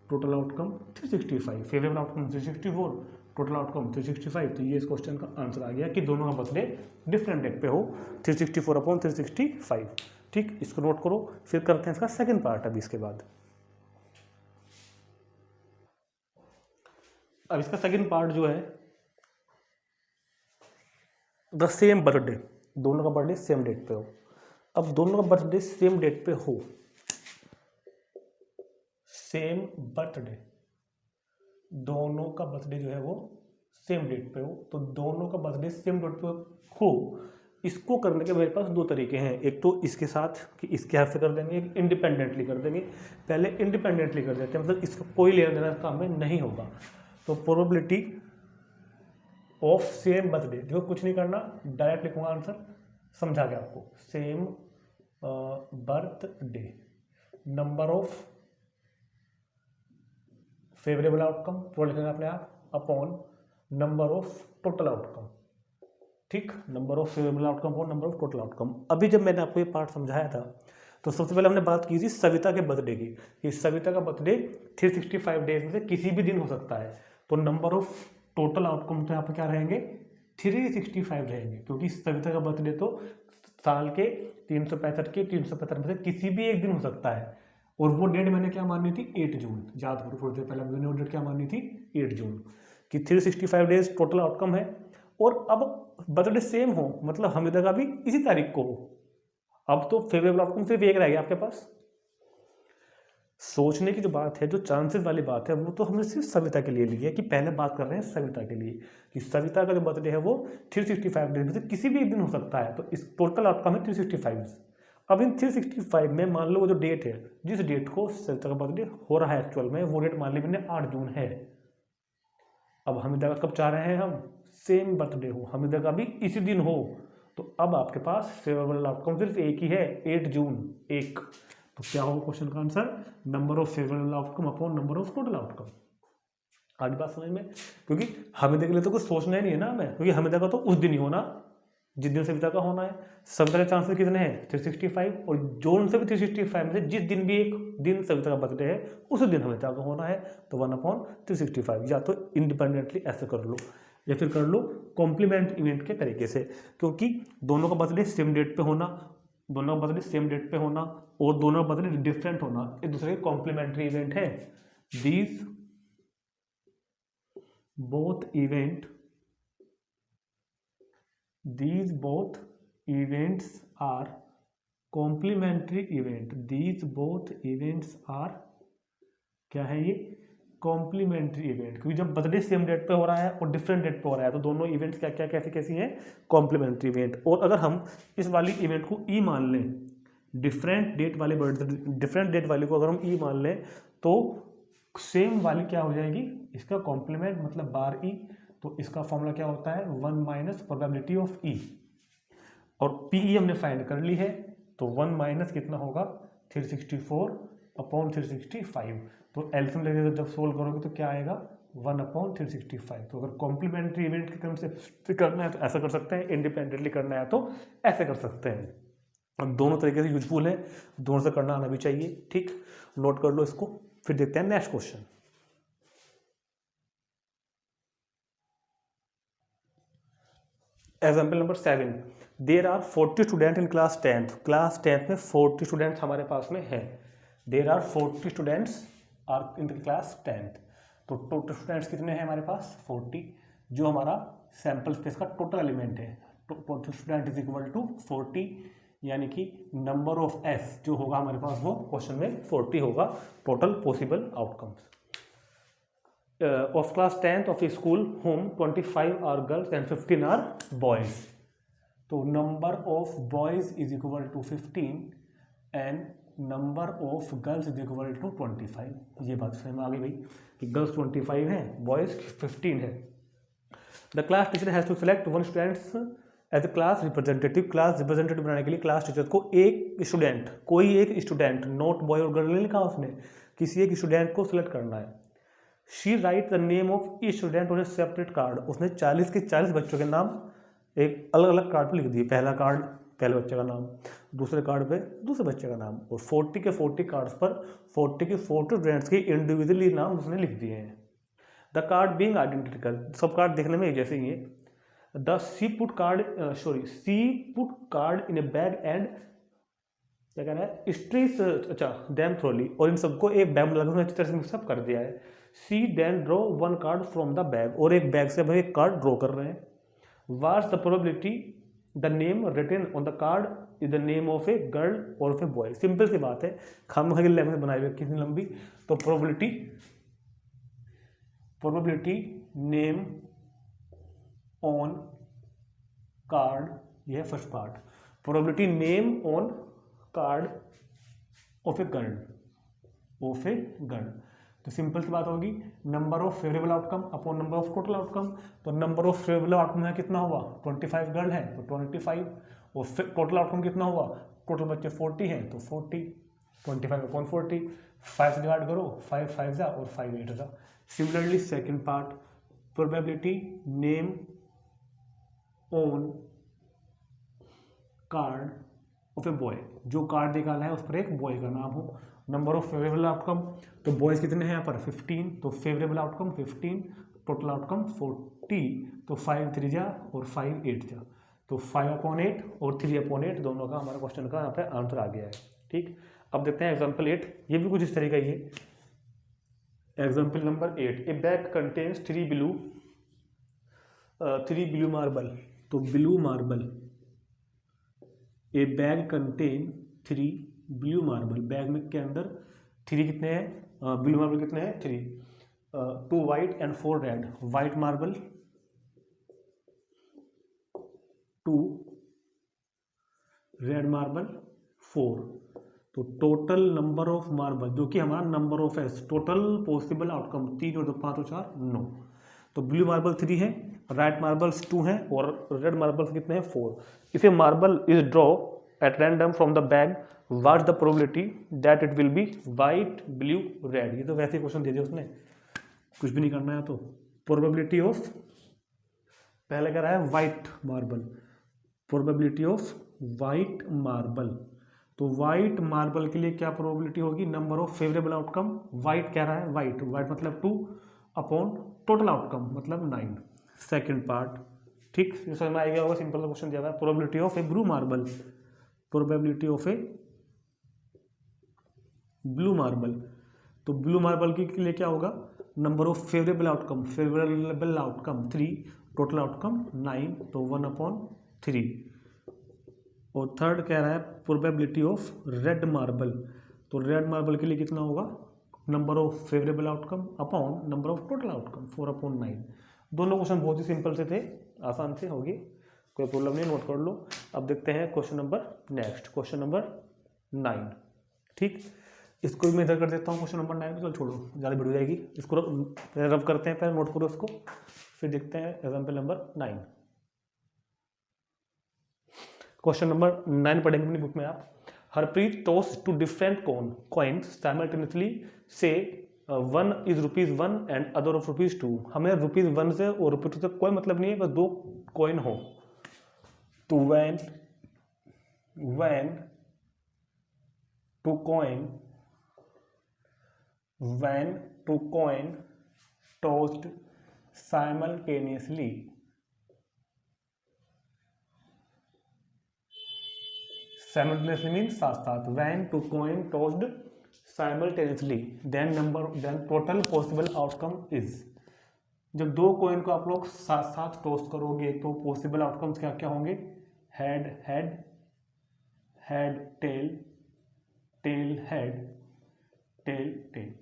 [SPEAKER 1] total outcome 365, favourable outcome 364, total outcome 365। तो ये इस क्वेश्चन का आंसर आ गया कि दोनों का बर्थडे डिफरेंट डेट पे हो, 364 अपॉन 365, ठीक। इसको नोट करो, फिर करते हैं इसका सेकंड पार्ट अभी इसके बाद। अब इसका सेकंड पार्ट जो है, द सेम बर्थडे, दोनों का बर्थडे सेम डेट पे हो। अब दोनों का बर्थडे सेम डेट पे हो, सेम बर्थडे, दोनों का बर्थडे जो है वो सेम डेट पे हो, तो दोनों का बर्थडे सेम डेट पे हो, इसको करने के मेरे पास 2 तरीके हैं। एक तो इसके साथ कि इसके हाथ से कर देंगे, एक इंडिपेंडेंटली कर देंगे। पहले इंडिपेंडेंटली कर देते हैं, मतलब इसका कोई लेना देना काम में नहीं होगा। तो प्रोबेबिलिटी ऑफ सेम बर्थडे, देखो कुछ नहीं करना, डायरेक्ट लिखूंगा आंसर, समझा गया आपको। Same birthday, number of favourable outcome वो लिखेंगे अपने आप, upon number of total outcome, ठीक। नंबर ऑफ फेवरेबल आउटकम और नंबर ऑफ टोटल आउटकम। अभी जब मैंने आपको ये पार्ट समझाया था, तो सबसे पहले हमने बात की थी सविता के बर्थडे की, कि सविता का बर्थडे 365 डेज में से किसी भी दिन हो सकता है। तो नंबर ऑफ टोटल आउटकम तो यहाँ पर क्या रहेंगे, 365 रहेंगे, क्योंकि सविता का बर्थडे तो साल के 365 में से किसी भी एक दिन हो सकता है। और वो डेट मैंने क्या मानी थी, 8 जून, याद करो थोड़ी देर पहले मैंने वो डेट क्या मानी थी, 8 जून, कि 365 डेज टोटल आउटकम है। और अब बर्थडे सेम हो, मतलब हमिदा का भी इसी तारीख को हो। अब तो फेवरेबल आउटकम सिर्फ एक रह गया आपके पास। सोचने की जो बात है, जो चांसेस वाली बात है, वो तो हमने सिर्फ सविता के लिए ली है, कि पहले बात कर रहे हैं सविता के लिए, कि सविता का जो बर्थडे है वो 365 डेज में से किसी भी एक दिन हो सकता है। तो इस टोटल आउटकम है 365। अब इन 365 में मान लो वो जो डेट है, जिस डेट को सविता का बर्थडे हो रहा है एक्चुअल में, वो डेट मान ली मैंने 8 जून है। अब हमिदा का कब चाह रहे हैं हम, सेम बर्थडे हो, हमिदा का भी इसी दिन हो। तो अब आपके पास फेवरेबल आउटकम सिर्फ एक ही है, 8 जून 1। तो क्या होगा क्वेश्चन का answer, number of favourable outcome upon number of total outcome. आज बात समझ में, क्योंकि हमिदा के लिए तो कुछ सोचना ही नहीं है ना हमें, क्योंकि हमिदा का तो उस दिन ही होना जिस दिन सविता का होना है। सविता के चांसेस कितने हैं, 365, और जोन से भी 365 में से जिस दिन भी एक दिन सविता का बर्थडे है उस दिन हमिदा का होना है, तो 1/365। या तो इंडिपेंडेंटली ऐसे कर लो, या फिर कर लो कॉम्प्लीमेंट इवेंट के तरीके से, क्योंकि दोनों का बर्थडे सेम डेट पे होना, दोनों का बर्थडे सेम डेट पे होना और दोनों का बर्थडे डिफरेंट होना एक दूसरे के कॉम्प्लीमेंट्री इवेंट है। These both event These both events are complementary event. These both events are क्या है ये, कॉम्प्लीमेंट्री इवेंट, क्योंकि जब बर्थडे सेम डेट पे हो रहा है और डिफरेंट डेट पे हो रहा है तो दोनों इवेंट्स क्या क्या कैसी कैसी हैं, कॉम्प्लीमेंट्री इवेंट। और अगर हम इस वाली इवेंट को ई मान लें, डिफरेंट डेट वाले बर्थडे, डिफरेंट डेट वाले को अगर हम ई मान लें तो सेम वाली क्या हो जाएगी, इसका कॉम्प्लीमेंट मतलब बार ई, तो इसका फॉर्मूला क्या होता है 1 माइनस प्रोबेबिलिटी ऑफ ई, और पी ई हमने फाइंड कर ली है, तो 1 माइनस कितना होगा 364 अपॉन 365, तो एलसीएम लेके जब सोल्व करोगे तो क्या आएगा 1 अपॉन 365। तो अगर कॉम्प्लीमेंट्री इवेंट के क्रम से करना है तो ऐसा कर सकते हैं, इंडिपेंडेंटली करना है तो ऐसे कर सकते हैं। अब दोनों तरीके से यूजफुल है, दोनों से करना आना भी चाहिए, ठीक, नोट कर लो इसको। फिर देखते हैं next question. Example number 7, there are 40 student in class 10th, class 10th में 40 स्टूडेंट्स हमारे पास में है। There are 40 students are in the class 10th, तो टोटल स्टूडेंट्स कितने हैं हमारे पास 40, जो हमारा सैंपल स्पेस का टोटल एलिमेंट है। Total student is equal to 40, यानी कि नंबर ऑफ एस जो होगा हमारे पास वो क्वेश्चन में 40 होगा, total possible outcomes. Of class 10th of school whom 25 are girls and 15 are boys, तो number of boys is equal to 15 and number of girls is equal to 25। ये बात समझ में आ गई भाई कि गर्ल्स 25 हैं, बॉयज 15 है। The class teacher has to select one students as a class representative, class representative बनाने के लिए क्लास टीचर को एक स्टूडेंट, कोई एक स्टूडेंट, नोट बॉय और गर्ल नहीं लिखा उसने, किसी एक स्टूडेंट को सिलेक्ट करना है। She write the name of E student on A separate card, उसने 40 के 40 बच्चों के नाम एक अलग अलग कार्ड पर लिख दिए, पहला कार्ड पहले बच्चे का नाम, दूसरे कार्ड पे दूसरे बच्चे का नाम, और 40 के 40 कार्ड्स पर 40 के 40 स्टूडेंट्स के इंडिविजुअली नाम उसने लिख दिए हैं। द कार्ड बीइंग आइडेंटिकल, सब कार्ड देखने में जैसे ही है। The she put card in a bag and क्या कह रहा है स्ट्रीस, अच्छा डैम थ्रोली, और इन सबको एक बैग में लगा अच्छी तरह से मिक्सअप कर दिया है। See then draw one card from the bag, और एक बैग से भाई एक कार्ड ड्रॉ कर रहे हैं। What's the probability the name written on the card is the name of a girl or of a boy. Simple सी बात है, खाम खा लैंग्वेज बनाई हुई कितनी लंबी, तो प्रोबेबिलिटी नेम ऑन कार्ड, यह है first part, probability name on card of a girl, तो सिंपल सी बात होगी number of favourable outcome upon number of total outcome, तो नंबर ऑफ फेवरेबल आउटकम है कितना हुआ 25 गर्ल है तो 25, और टोटल आउटकम कितना हुआ, टोटल बच्चे 40 हैं तो 40, 25 अपॉन 40, 5 से डिवाइड करो, 5 5 जा और 5 8 जा। Similarly second part, probability name on card of a boy, जो कार्ड निकाला है उस पर एक बॉय का नाम हो। नंबर ऑफ फेवरेबल आउटकम, तो बॉयज कितने हैं यहाँ पर 15, तो फेवरेबल आउटकम 15, टोटल आउटकम 40, तो 5 3 जा और 5 8 जा, तो 5/8 और 3/8 दोनों का हमारा क्वेश्चन का यहाँ पे आंसर आ गया है। ठीक, अब देखते हैं एग्जाम्पल 8, ये भी कुछ इस तरीका ही है। Example number 8, a bag contains 3 blue marble, तो blue marble, a bag contain 3 blue marble, bag में के अंदर 3 कितने हैं, ब्लू मार्बल कितने हैं 3, 2 white and 4 red, white marble 2, red marble 4, तो टोटल नंबर ऑफ मार्बल जो कि हमारा number of S, total possible outcome 3 और 2 5 और 4 9, तो ब्लू मार्बल 3 है, राइट मार्बल्स 2 हैं और रेड मार्बल्स कितने हैं 4। If A marble is draw at random from the bag, what the probability that it will be white blue red. ये तो वैसे क्वेश्चन दे दिया उसने, कुछ भी नहीं करना है। तो प्रोबेबिलिटी ऑफ, पहले कह रहा है white marble, probability of white marble, तो वाइट मार्बल के लिए क्या प्रोबेबिलिटी होगी, number of favourable outcome, white कह रहा है, वाइट मतलब 2 अपॉन टोटल आउटकम मतलब 9। सेकेंड पार्ट, ठीक, ये समझ में आ गया होगा, सिंपल क्वेश्चन दिया हुआ है। Probability of A blue marble, probability of A blue marble, तो ब्लू मार्बल के लिए क्या होगा, number of favourable outcome 3, total outcome 9, तो 1/3। और थर्ड कह रहा है प्रोबेबिलिटी ऑफ रेड मार्बल, तो रेड मार्बल के लिए कितना होगा, number of favourable outcome upon number of total outcome 4/9। दोनों क्वेश्चन बहुत ही सिंपल से थे, आसान से होगी, कोई प्रॉब्लम नहीं, नोट कर लो। अब देखते हैं question number next, question number 9। ठीक, इसको भी मैं इधर कर देता हूँ क्वेश्चन नंबर 9 को, चलो छोड़ो ज़्यादा बढ़ जाएगी, इसको रब करते हैं, पहले नोट करो इसको, फिर देखते हैं एग्जाम्पल नंबर 9। क्वेश्चन नंबर 9 पढ़ेंगे अपनी बुक में आप। Harpreet toss two different coins simultaneously से one is ₹1 and other of ₹2। हमें ₹1 से और ₹2 से कोई मतलब नहीं है, बस 2 कॉइन हो। तो when two coin tossed simultaneously means साथ साथ, when two coin tossed simultaneously then total possible outcome is। जब 2 कॉइन को आप लोग साथ साथ टॉस करोगे तो पॉसिबल आउटकम्स क्या क्या होंगे? Head head, head tail, tail head, tail tail.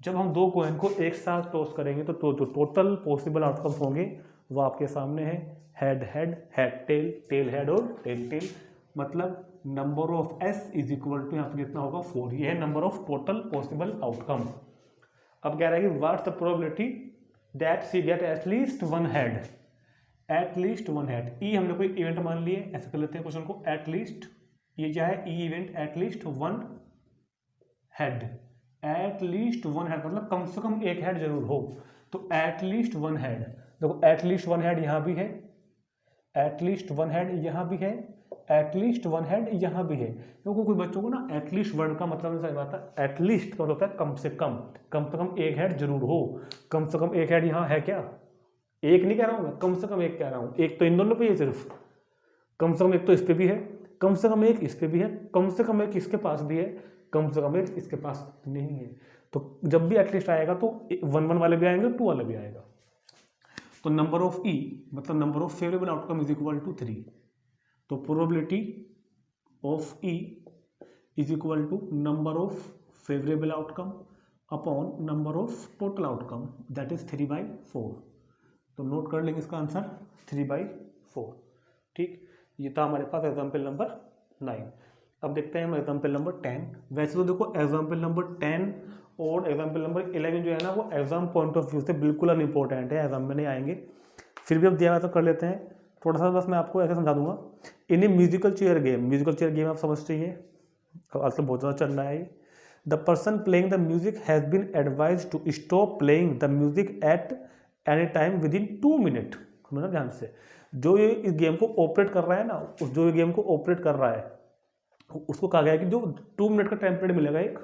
[SPEAKER 1] जब हम 2 कॉइन को एक साथ टॉस करेंगे तो जो टोटल पॉसिबल आउटकम्स होंगे वो आपके सामने है, head head, head tail, tail head और टेल टेल। मतलब number of S is equal to यहाँ पे कितना होगा? 4। ये है number of total possible outcome. अब कह रहा है कि what's the probability that she get at least 1 head, at least 1 head. E हमने कोई इवेंट मान लिए, ऐसे कर लेते हैं क्वेश्चन को, एटलीस्ट, ये क्या है? E event, at least 1 head, at least 1 head मतलब कम से कम 1 हेड जरूर हो। तो एटलीस्ट 1 हेड, देखो एटलीस्ट 1 हेड यहाँ भी है, एटलीस्ट 1 हेड यहाँ भी है, एटलीस्ट 1 हेड यहाँ भी है। क्योंकि कोई बच्चों को ना एटलीस्ट वर्ड का मतलब नहीं समझ आता। एटलीस्ट का होता है कम से कम 1 हेड जरूर हो। कम से कम 1 हेड यहाँ है क्या? एक नहीं कह रहा हूँ मैं, कम से कम 1 कह रहा हूँ। एक तो इन दोनों पे है सिर्फ, कम से कम 1 तो इस पे भी है, कम से कम 1 इस पे भी है, कम से कम 1 इसके पास भी है, कम से कम 1 इसके पास नहीं है। तो जब भी एटलीस्ट आएगा तो 1 वाले भी आएंगे, 2 वाले भी आएगा। तो नंबर ऑफ ई मतलब number of favourable outcome is equal to 3। तो probability of E is equal to number of favourable outcome upon number of total outcome, that is 3/4। तो नोट कर लेंगे इसका आंसर 3/4। ठीक, ये था हमारे पास एग्जाम्पल नंबर 9। अब देखते हैं हम एग्जाम्पल नंबर 10। वैसे तो देखो एग्जाम्पल नंबर 10 और एग्जाम्पल नंबर 11 जो है ना वो एग्जाम पॉइंट ऑफ व्यू से बिल्कुल अनइम्पोर्टेंट है, एग्जाम में नहीं आएंगे। फिर भी अब दिया हुआ तो कर लेते हैं थोड़ा सा, बस मैं आपको ऐसे समझा दूंगा। इन ए म्यूजिकल चेयर गेम आप समझते ही हैं, आजकल बहुत ज़्यादा चल रहा है। The person playing the music has been advise to stop playing the music at any time within 2 minute. समझना ध्यान से, जो ये इस गेम को ऑपरेट कर रहा है ना, जो ये गेम को ऑपरेट कर रहा है उसको कहा गया है कि जो 2 मिनट का टाइम पीरियड मिलेगा, एक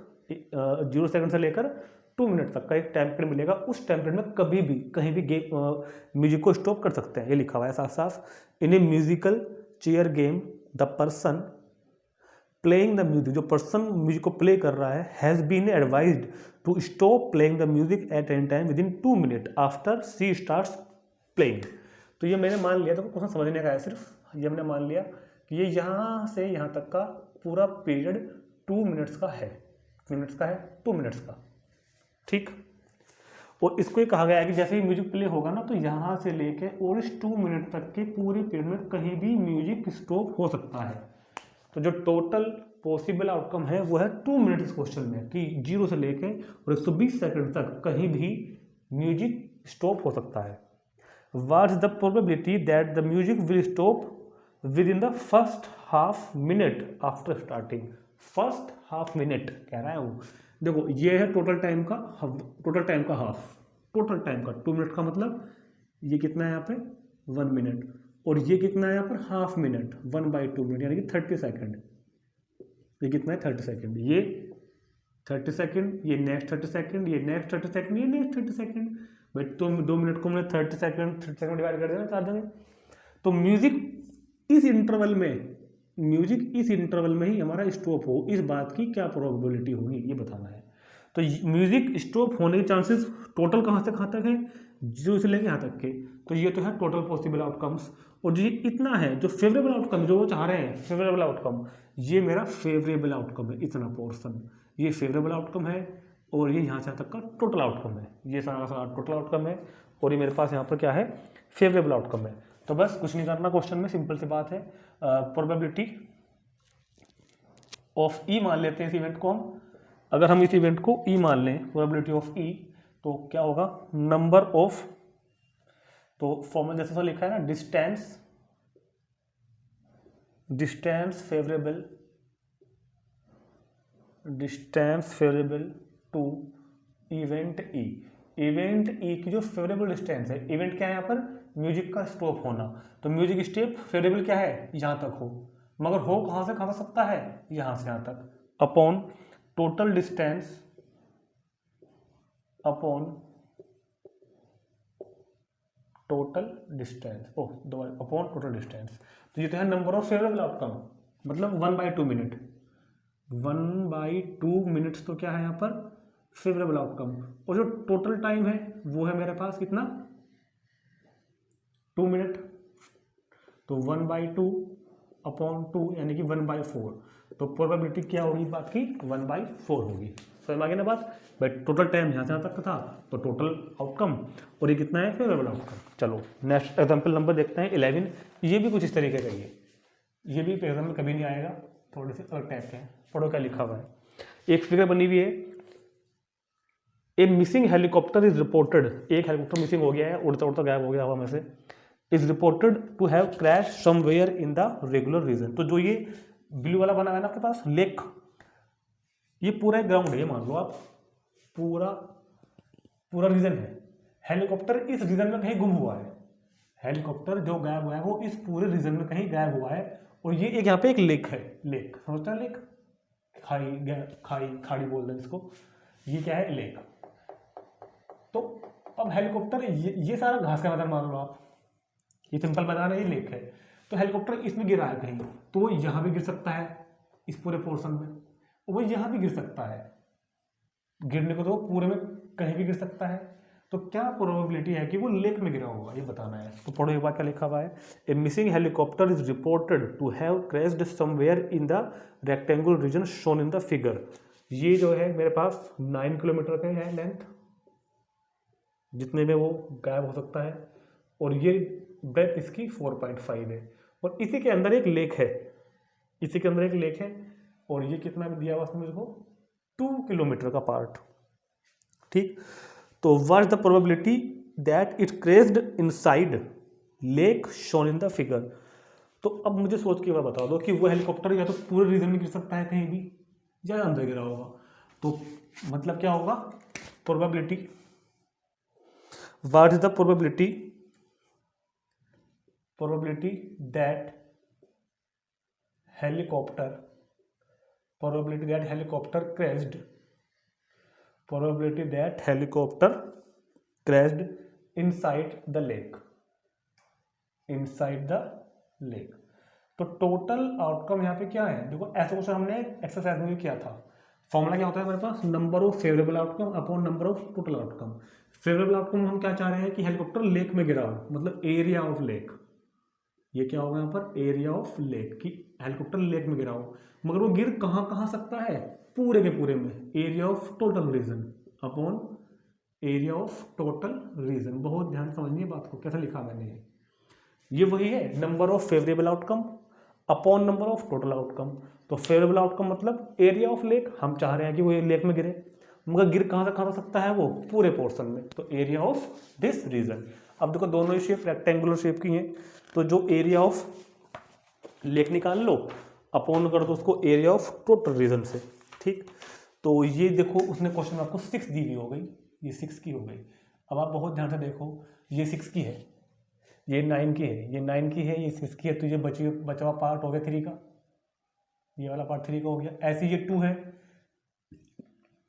[SPEAKER 1] 0 सेकंड से लेकर 2 मिनट तक का एक टाइम पीरियड मिलेगा। उस टाइम पीरियड में कभी भी कहीं भी म्यूजिक को स्टॉप कर सकते हैं, ये लिखा हुआ है साफ साफ। In a musical chair game the person playing the music, जो पर्सन म्यूजिक को प्ले कर रहा है, has been advised to stop playing the music at any time within 2 minute after she starts playing. तो ये मैंने मान लिया, तो क्वेश्चन समझने का है सिर्फ, ये हमने मान लिया कि ये यहाँ से यहाँ तक का पूरा पीरियड 2 मिनट्स का है, 2 मिनट्स का। ठीक, और इसको ये कहा गया है कि जैसे ही म्यूजिक प्ले होगा ना तो यहाँ से लेके और इस 2 मिनट तक के पूरे पीरियड में कहीं भी म्यूजिक स्टॉप हो सकता है। तो जो टोटल पॉसिबल आउटकम है वो है 2 मिनट इस क्वेश्चन में, कि 0 से लेके और 120 सेकंड तक कहीं भी म्यूजिक स्टॉप हो सकता है। What is the probability that the music will stop with in the first half minute after starting? First half minute कह रहा है वो। देखो ये है टोटल टाइम का हाफ, टोटल टाइम का 2 मिनट का मतलब ये कितना है यहाँ पे 1 मिनट, और ये कितना है यहाँ पर हाफ मिनट, 1/2 मिनट यानी कि 30 सेकेंड। ये कितना है 30 सेकेंड, ये 30 सेकेंड, ये नेक्स्ट 30 सेकेंड, ये नेक्स्ट 30 सेकेंड, ये नेक्स्ट 30 सेकेंड। भाई तो 2 मिनट को मैंने 30 सेकेंड डिवाइड कर देना 4 देंगे। तो म्यूजिक इस इंटरवल में ही हमारा स्टॉप हो, इस बात की क्या प्रोबेबिलिटी होगी ये बताना है। तो म्यूजिक स्टॉप होने के चांसेस टोटल कहाँ से कहाँ तक है? 0 से लेके यहाँ तक के। तो ये तो है टोटल पॉसिबल आउटकम्स, और जो इतना है जो फेवरेबल आउटकम जो वो चाह रहे हैं, फेवरेबल आउटकम, ये मेरा फेवरेबल आउटकम है, इतना पोर्शन ये फेवरेबल आउटकम है, और ये यहाँ से यहाँ तक का टोटल आउटकम है, ये सारा सारा टोटल आउटकम है, और ये मेरे पास यहाँ पर क्या है, फेवरेबल आउटकम है। तो बस कुछ नहीं करना क्वेश्चन में, सिंपल सी बात है, प्रोबेबिलिटी ऑफ ई मान लेते हैं इस इवेंट को हम। अगर हम इस इवेंट को ई मान लें, प्रोबेबिलिटी ऑफ ई, तो क्या होगा, नंबर ऑफ, तो फॉर्मूला जैसा लिखा है ना, distance favourable to event E. Event E की जो फेवरेबल डिस्टेंस है, इवेंट क्या है यहाँ पर, म्यूजिक का स्टॉप होना, तो म्यूजिक स्टेप फेवरेबल क्या है, यहाँ तक हो, मगर हो कहाँ से कहाँ सकता है, यहाँ से यहाँ तक, upon total distance, upon total distance. तो ये तो है नंबर ऑफ फेवरेबल आउटकम, मतलब 1/2 मिनट, 1/2 मिनट्स तो क्या है यहाँ पर, फेवरेबल आउटकम। और जो टोटल टाइम है वो है मेरे पास कितना, 2 मिनट, तो 1/2 अपॉन 2 यानी कि 1/4, तो प्रोबेबिलिटी क्या होगी बाकी, 1/4 होगी। समझ में आ गया ना बात भाई, टोटल टाइम यहाँ से यहाँ तक का था, तो टोटल आउटकम, और ये कितना है, फेवरेबल आउटकम। चलो नेक्स्ट एग्जाम्पल नंबर देखते हैं 11। ये भी कुछ इस तरीके का, ये भी एग्जाम में कभी नहीं आएगा, थोड़े से अलग टाइप के हैं। पढ़ो क्या लिखा हुआ है, एक फिगर बनी हुई है, a missing helicopter is reported, एक हेलीकॉप्टर मिसिंग हो गया है, उड़ता उड़ता गायब हो गया हवा में से, is reported to have crash somewhere in the regular region. तो जो ये ब्लू वाला बना हुआ है ना आपके पास, लेक, ये पूरा ग्राउंड है, ये मान लो आप, पूरा रीजन है, हेलीकॉप्टर इस रीजन में कहीं गुम हुआ है, हेलीकॉप्टर जो गायब हुआ है वो इस पूरे रीजन में कहीं गायब हुआ है, और ये एक यहाँ पे एक लेक है, लेक समझते हैं, लेक, खाड़ी बोल रहे हैं इसको, ये क्या है, लेक। तो अब हेलीकॉप्टर, ये सारा घास का मैदान मान लो आप, ये सिंपल मैदान है, ये लेक है, तो हेलीकॉप्टर इसमें गिरा है कहीं, तो वो यहाँ भी गिर सकता है इस पूरे पोर्शन में, वो यहाँ भी गिर सकता है, गिरने को तो पूरे में कहीं भी गिर सकता है। तो क्या प्रोबेबिलिटी है कि वो लेक में गिरा होगा, ये बताना है। तो पढ़ो एक बार क्या लिखा हुआ है, a missing helicopter is reported to have crashed somewhere in the rectangular region shown in the figure. ये जो है मेरे पास 9 किलोमीटर का है लेंथ, जितने में वो गायब हो सकता है, और ये ब्रेथ इसकी 4.5 है, और इसी के अंदर एक लेक है, और ये कितना दिया हुआ उसमें मुझको, 2 किलोमीटर का पार्ट, ठीक। तो what is the probability that it crashed inside lake shown in the figure. तो अब मुझे सोच के बात बता दो कि वो हेलीकॉप्टर या तो पूरे रीजन में गिर सकता है कहीं भी, या अंदर गिरा होगा, तो मतलब क्या होगा, probability, what is the probability that helicopter crashed inside the lake, तो टोटल आउटकम यहाँ पे क्या है, देखो ऐसा क्वेश्चन हमने एक्सरसाइज में भी किया था। फॉर्मूला क्या होता है हमारे पास, number of favourable outcome upon number of total outcome. Favourable outcome हम क्या चाह रहे हैं कि हेलीकॉप्टर लेक में गिरा हो, मतलब एरिया ऑफ लेक, ये क्या होगा यहाँ पर, एरिया ऑफ लेक, की हेलीकॉप्टर लेक में गिरा हो, मगर वो गिर कहाँ सकता है, पूरे के पूरे में, area of total region upon area of total region. बहुत ध्यान समझिए बात को, कैसा लिखा मैंने, ये वही है, number of favourable outcome upon number of total outcome. तो फेवरेबल आउटकम मतलब एरिया ऑफ लेक, हम चाह रहे हैं कि वो लेक में गिरे, मगर गिर कहाँ से कहाँ सकता है, वो पूरे पोर्शन में, तो एरिया ऑफ दिस रीजन। अब देखो दोनों ही शेप रेक्टेंगुलर शेप की हैं, तो जो एरिया ऑफ लेक निकाल लो, अपॉन कर दो उसको एरिया ऑफ टोटल रीजन से, ठीक। तो ये देखो उसने क्वेश्चन आपको 6 दी हुई हो गई, ये 6 की हो गई। अब आप बहुत ध्यान से देखो, ये 6 की है, ये 9 की है, ये 9 की है, ये 6 की है, तो ये बचा हुआ पार्ट हो गया 3 का, ये वाला पार्ट 3 का हो गया। ऐसे ये 2 है,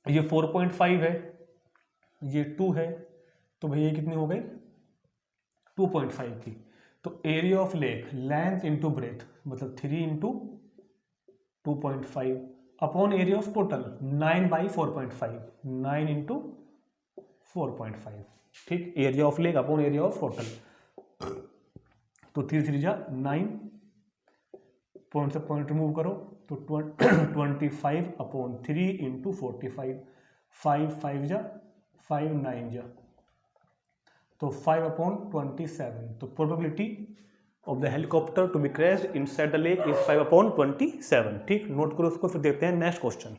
[SPEAKER 1] ये 4.5 है, ये 2 है, तो भैया कितनी हो गई 2.5 की। तो area of lake, length into breadth, मतलब 3 into 2.5 upon area of total 9/4.5, 9 into 4.5, ठीक। Area of lake upon area of total, तो 3 3 जा 9, पॉइंट से पॉइंट रिमूव करो, तो 25 अपॉन 3 इंटू 45, 5 5 जा 5 9 जा, तो 5/27। तो probability of the helicopter to be crashed inside the lake is 5/27। ठीक, नोट करो उसको, फिर देखते हैं next question.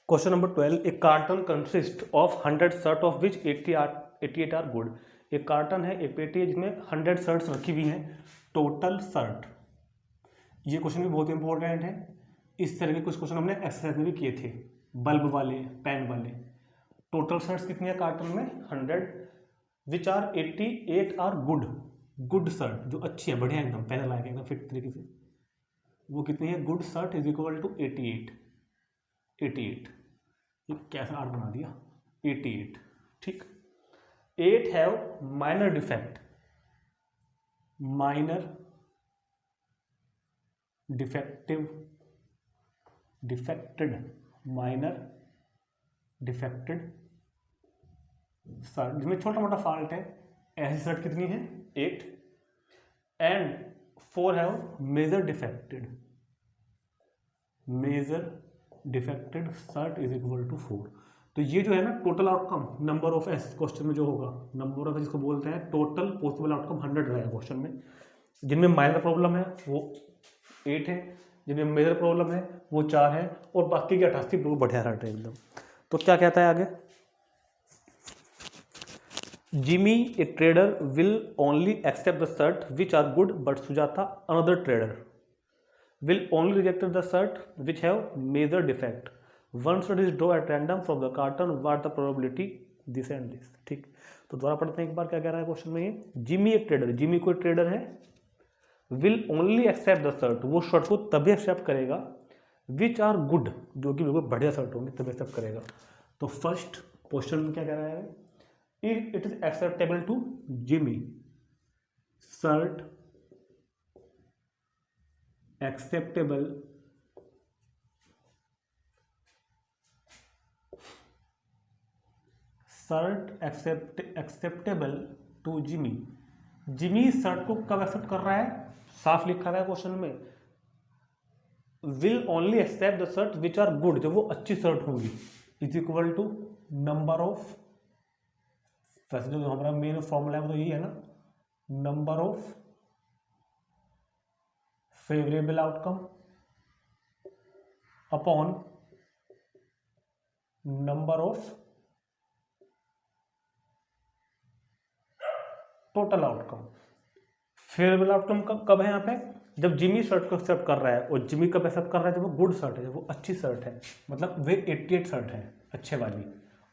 [SPEAKER 1] Question number 12, a carton consist of 100 shirt of which 88 are good. एक कार्टन है, एक पेटी है जिसमें 100 शर्ट्स रखी हुई हैं, टोटल शर्ट। ये क्वेश्चन भी बहुत इंपॉर्टेंट है। इस तरह के कुछ क्वेश्चन हमने एक्सरसाइज में भी किए थे, बल्ब वाले, पेन वाले। टोटल शर्ट्स कितनी है कार्टन में? 100, which are 88 are good. Good shirt जो अच्छी है, बढ़िया एकदम पहने लायक एकदम फिट तरीके से, वो कितनी है? Good shirt is equal to 88। ये कैसा आर्ट बना दिया, 88। ठीक, 8 have minor defect, minor defected, minor defected shirt जिसमें छोटा मोटा फॉल्ट है, ऐसी शर्ट कितनी है? 8। And 4 have major defected shirt is equal to 4। तो ये जो है ना total outcome, number of S question में जो होगा, नंबर ऑफ एस जिसको बोलते हैं टोटल पॉसिबल आउटकम 100 रहेगा क्वेश्चन में। जिनमें माइनर प्रॉब्लम है वो 8 है, जिनमें मेजर प्रॉब्लम है वो 4 है, और बाकी के 88 बिल्कुल बढ़िया शर्ट है एकदम। तो क्या कहता है आगे? Jimmy a trader will only accept the shirt which are good, but Sujata another trader will only reject the shirt which have major defect. One shirt is drawn at random from the carton. What the probability? This and this. ठीक, तो दोबारा पढ़ते हैं एक बार क्या कह रहा है क्वेश्चन में। ये जिमी एक ट्रेडर, जिमी कोई ट्रेडर है, will only accept the shirt, वो शर्ट को तभी एक्सेप्ट करेगा, which are good, जो कि बिल्कुल बढ़िया शर्ट होंगी तभी एक्सेप्ट करेगा। तो फर्स्ट क्वेश्चन में क्या कह रहा है? If it is acceptable to Jimmy, shirt acceptable acceptable to Jimmy. Jimmy shirt को कब एक्सेप्ट कर रहा है? साफ लिखा हुआ है क्वेश्चन में, will only accept the shirt which are good, जो वो अच्छी शर्ट होंगी, is equal to number of, वैसे जो हमारा मेन फॉर्मूला है वो तो यही है ना, number of favourable outcome upon number of total outcome. Favourable outcome कब है यहाँ पे? जब जिमी शर्ट को एक्सेप्ट कर रहा है, और जिमी कब एक्सेप्ट कर रहा है? जब वो गुड शर्ट है, जब वो अच्छी शर्ट है, मतलब वे 88 शर्ट है अच्छे वाली,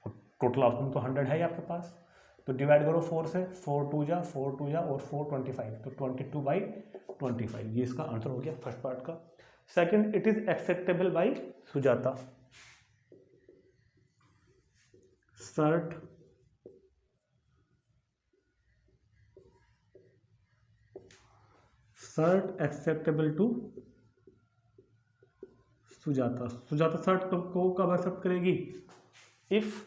[SPEAKER 1] और टोटल आउटकम तो 100 है ही आपके पास। तो डिवाइड करो 4 से, 4 2 जा और 4 25, तो 22/25। ये इसका आंसर हो गया फर्स्ट पार्ट का। Second, it is acceptable by Sujata, shirt acceptable to Sujata. Sujata shirt को कब एक्सेप्ट करेगी? If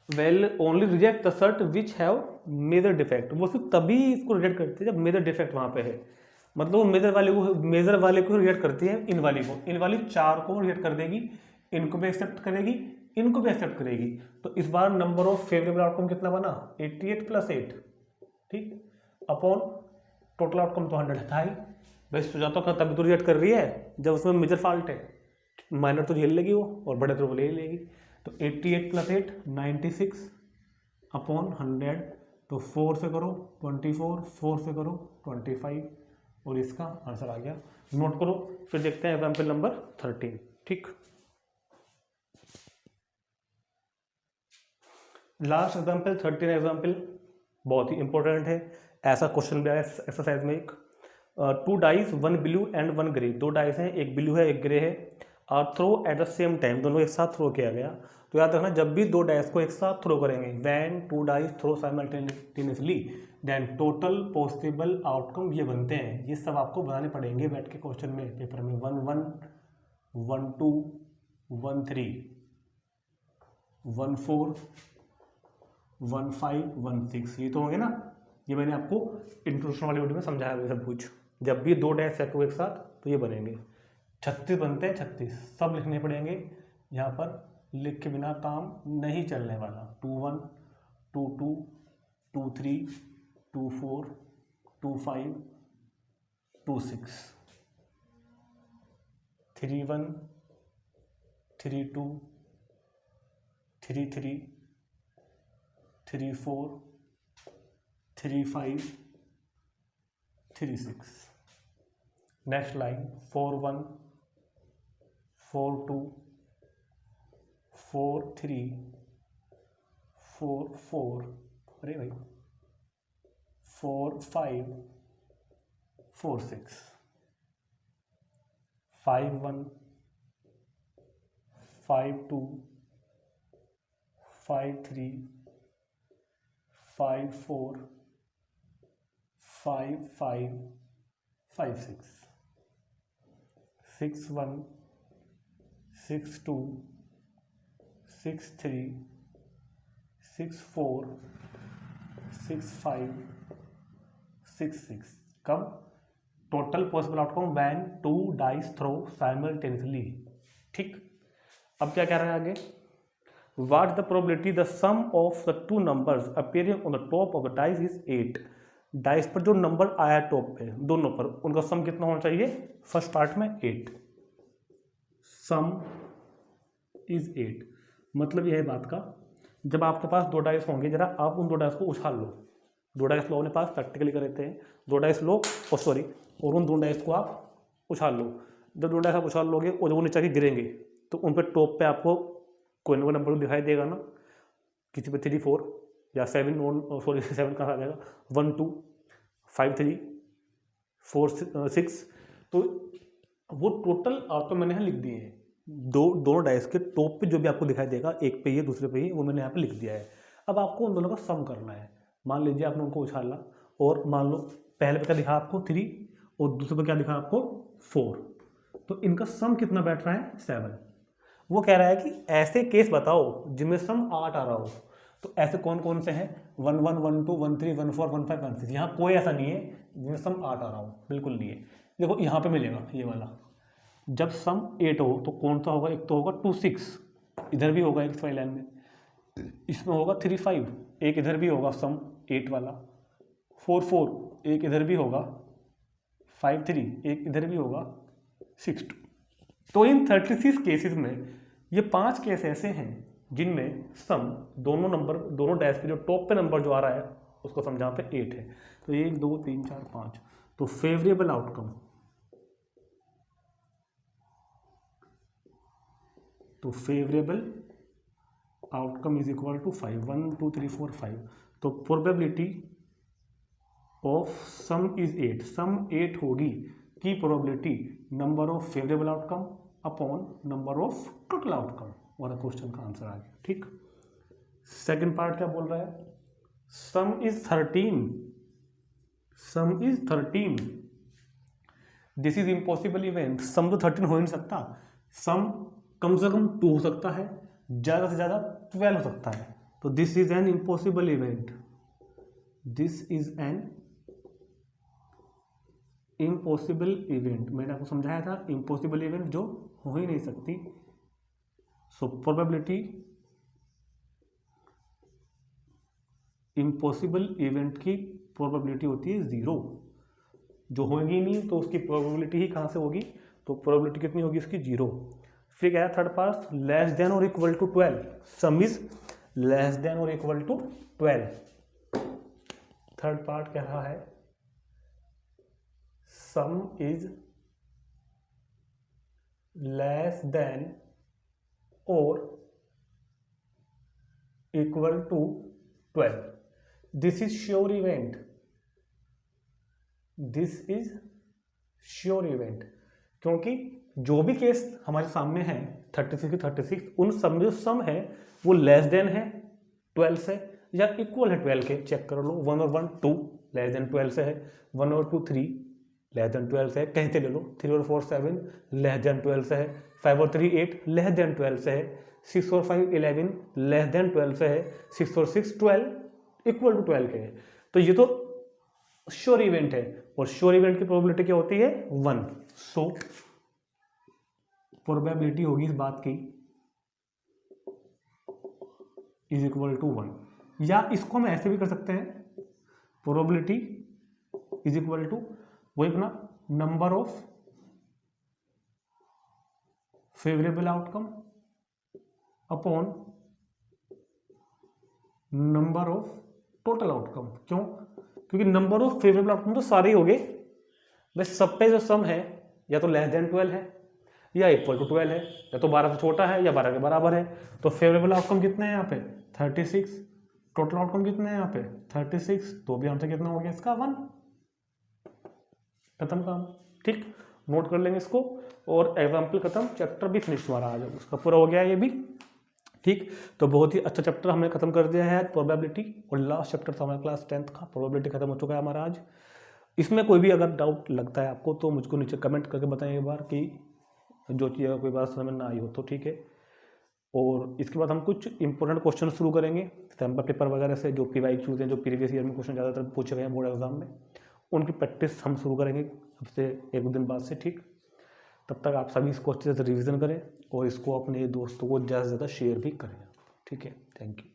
[SPEAKER 1] will only reject the shirt which have major defect, वो सिर्फ तभी इसको रिजेक्ट करती है जब मेजर डिफेक्ट वहां पे है, मतलब वो मेजर वाले को रिजेक्ट करती है, इन वाली 4 को रिजेक्ट कर देगी, इनको भी एक्सेप्ट करेगी, इनको भी एक्सेप्ट करेगी। तो इस बार नंबर ऑफ फेवरेबल आउटकम कितना बना? 88 + 8, ठीक, अपॉन टोटल आउटकम तो 100 था ही भाई। सुजाता का तभी तो रिजेक्ट कर रही है जब उसमें मेजर फॉल्ट है, माइनर तो झेल लेगी वो, और बड़े तो ले लेगी। तो 88 + 8 96 अपॉन 100, तो 4 से करो 24, 4 से करो 25, और इसका आंसर आ गया। नोट करो, फिर देखते हैं एग्जाम्पल नंबर 13। ठीक, लास्ट एग्जाम्पल 13 एग्जाम्पल बहुत ही इंपॉर्टेंट है। ऐसा क्वेश्चन भी आया एक्सरसाइज में, एक 2 dice 1 blue and 1 grey, 2 dice हैं, एक ब्लू है एक ग्रे है, और throw at the same time, दोनों एक साथ थ्रो किया गया। तो याद रखना, जब भी 2 डाइस को एक साथ थ्रो करेंगे, when 2 dice throw simultaneously, then total possible outcome ये बनते हैं। ये सब आपको बनाने पड़ेंगे बैठ के क्वेश्चन में, पेपर में। 1 1 1 2 1 3 1 4 1 5 1 6, ये तो होंगे ना। ये मैंने आपको इंट्रोडक्शन वाली वीडियो में समझाया हुआ सब कुछ। जब भी 2 डैश को एक साथ, तो ये बनेंगे। 36 बनते हैं, 36 सब लिखने पड़ेंगे। यहाँ पर लिख के बिना काम नहीं चलने वाला। 21, 22, 23, 24, 25, 26, 31, 32, 33, 34, 35, 36। नेक्स्ट लाइन 41, 42, 43, 44, अरे भाई 45, 46, 51, 52, 53, 54, 55, 56, 61, 62, 63, 64, 65, 66। कब? Total possible outcome when 2 dice throw simultaneously. ठीक, अब क्या कह रहा है आगे? What the probability the sum of the two numbers appearing on the top of the dice is 8। Dice पर जो नंबर आया टॉप पे दोनों पर, उनका सम कितना होना चाहिए? फर्स्ट पार्ट में 8, सम इज 8। मतलब यह है बात का, जब आपके पास दो डाइस होंगे, जरा आप उन दो डाइस को उछाल लो। दो डाइस लो, अपने पास प्रैक्टिकली कर लेते हैं। दो डाइस लो और उन दो डाइस को आप उछाल लो। जब दो डाइस आप उछाल लोगे और जब वो नीचे गिरेंगे तो उन पर टॉप पे आपको कोई ना कोई नंबर दिखाई देगा ना। किसी पे 3, 4 या 7 कहाँ आ जाएगा, 1, 2, 5, 3, 4, 6। तो वो टोटल आपको मैंने यहाँ लिख दिए हैं। दोनों डाइस के टॉप पे जो भी आपको दिखाई देगा, एक पे ये दूसरे पे ये, वो मैंने यहाँ पे लिख दिया है। अब आपको उन दोनों का सम करना है। मान लीजिए आपने उनको उछाला और मान लो पहले पे क्या दिखा आपको 3 और दूसरे पे क्या दिखा आपको 4, तो इनका सम कितना बैठ रहा है? 7। वो कह रहा है कि ऐसे केस बताओ जिनमें सम 8 आ रहा हो। तो ऐसे कौन कौन से हैं? 1, 1, 1, 2, 1, 3, 1, 4, 1, 5, 1, 6। यहाँ कोई ऐसा नहीं है जिनमें सम 8 आ रहा हो, बिल्कुल नहीं है। देखो यहाँ पे मिलेगा ये वाला, जब सम 8 हो तो कौन सा होगा? एक तो होगा 2, 6, इधर भी होगा एक वाली लाइन में, इसमें होगा 3, 5, एक इधर भी होगा सम 8 वाला, 4, 4, एक इधर भी होगा, 5, 3, एक इधर भी होगा, 6, 2। तो इन 36 केसेस में ये 5 केस ऐसे हैं जिनमें सम दोनों डैश के जो टॉप पे नंबर जो आ रहा है उसको सम जहाँ पे 8 है। तो 1, 2, 3, 4, 5। तो फेवरेबल आउटकम, तो favourable outcome is equal to 5, 1, 2, 3, 4, 5। तो probability of sum is 8, sum 8 होगी की probability number of favourable outcome upon number of total outcome. वाला क्वेश्चन का आंसर आ गया। ठीक, सेकंड पार्ट क्या बोल रहा है? Sum is 13, sum is 13, this is impossible event. Sum तो 13 हो ही नहीं सकता, सम कम से कम 2 हो सकता है, ज़्यादा से ज़्यादा 12 हो सकता है। तो this is an impossible event, this is an impossible event. मैंने आपको समझाया था इम्पॉसिबल इवेंट जो हो ही नहीं सकती। सो प्रोबेबिलिटी इम्पॉसिबल इवेंट की प्रोबेबिलिटी होती है 0, जो होगी नहीं तो उसकी प्रोबेबिलिटी ही कहाँ से होगी? तो प्रोबेबिलिटी कितनी होगी उसकी? 0। फिर क्या है थर्ड पार्ट? लेस देन और equal to 12, sum is less than और इक्वल टू 12। थर्ड पार्ट कह रहा है सम इज लेस देन और equal to 12। This is sure event, this is sure event, क्योंकि जो भी केस हमारे सामने है 36 की 36, उन सब में जो सम है वो लेस देन है 12 से या इक्वल है 12 के। चेक कर लो, 1 और 1 2 लेस देन 12 से है, 1 और 2 3 लेस देन 12 से है, कहीं से ले लो, 3 और 4 7 लेस देन 12 से है, 5 और 3 8 लेस देन 12 से है, 6 और 5 11 लेस देन 12 से है, 6 और 6 12 इक्वल टू 12 के है। तो ये तो श्योर इवेंट है और श्योर इवेंट की प्रोबेबिलिटी क्या होती है? 1। सो प्रोबेबिलिटी होगी इस बात की इज इक्वल टू 1, या इसको हम ऐसे भी कर सकते हैं, प्रोबेबिलिटी इज इक्वल टू वही अपना number of favourable outcome upon number of total outcome. क्यों? क्योंकि नंबर ऑफ फेवरेबल आउटकम तो सारे ही हो गए, बस सब पे जो सम है या तो लेस देन 12 है या इक्वल टू 12 है, या तो 12 से छोटा है या 12 के बराबर है। तो फेवरेबल आउटकम कितने हैं यहाँ पे 36, टोटल आउटकम कितने हैं यहाँ पे 36, तो भी हमसे कितना हो गया इसका 1, खत्म काम। ठीक, नोट कर लेंगे इसको और एग्जाम्पल खत्म, चैप्टर भी फिनिश हमारा आ जाएगा, उसका पूरा हो गया ये भी। ठीक, तो बहुत ही अच्छा चैप्टर हमने खत्म कर दिया है आज प्रोबेबिलिटी, और लास्ट चैप्टर था हमारा क्लास 10th का, प्रोबेबिलिटी खत्म हो चुका है हमारा आज। इसमें कोई भी अगर डाउट लगता है आपको तो मुझको नीचे कमेंट करके बताएं एक बार कि जो चीज़ कोई बात समझ में ना आई हो तो, ठीक है। और इसके बाद हम कुछ इंपॉर्टेंट क्वेश्चन शुरू करेंगे सैम्पल पेपर वगैरह से, जो PYQs हैं, जो प्रीवियस ईयर में क्वेश्चन ज़्यादातर पूछे गए हैं बोर्ड एग्जाम में, उनकी प्रैक्टिस हम शुरू करेंगे अब से 1-2 दिन बाद से। ठीक, तब तक आप सभी इसको अच्छे से रिवीजन करें और इसको अपने दोस्तों को ज़्यादा से ज़्यादा शेयर भी करें। ठीक है, थैंक यू।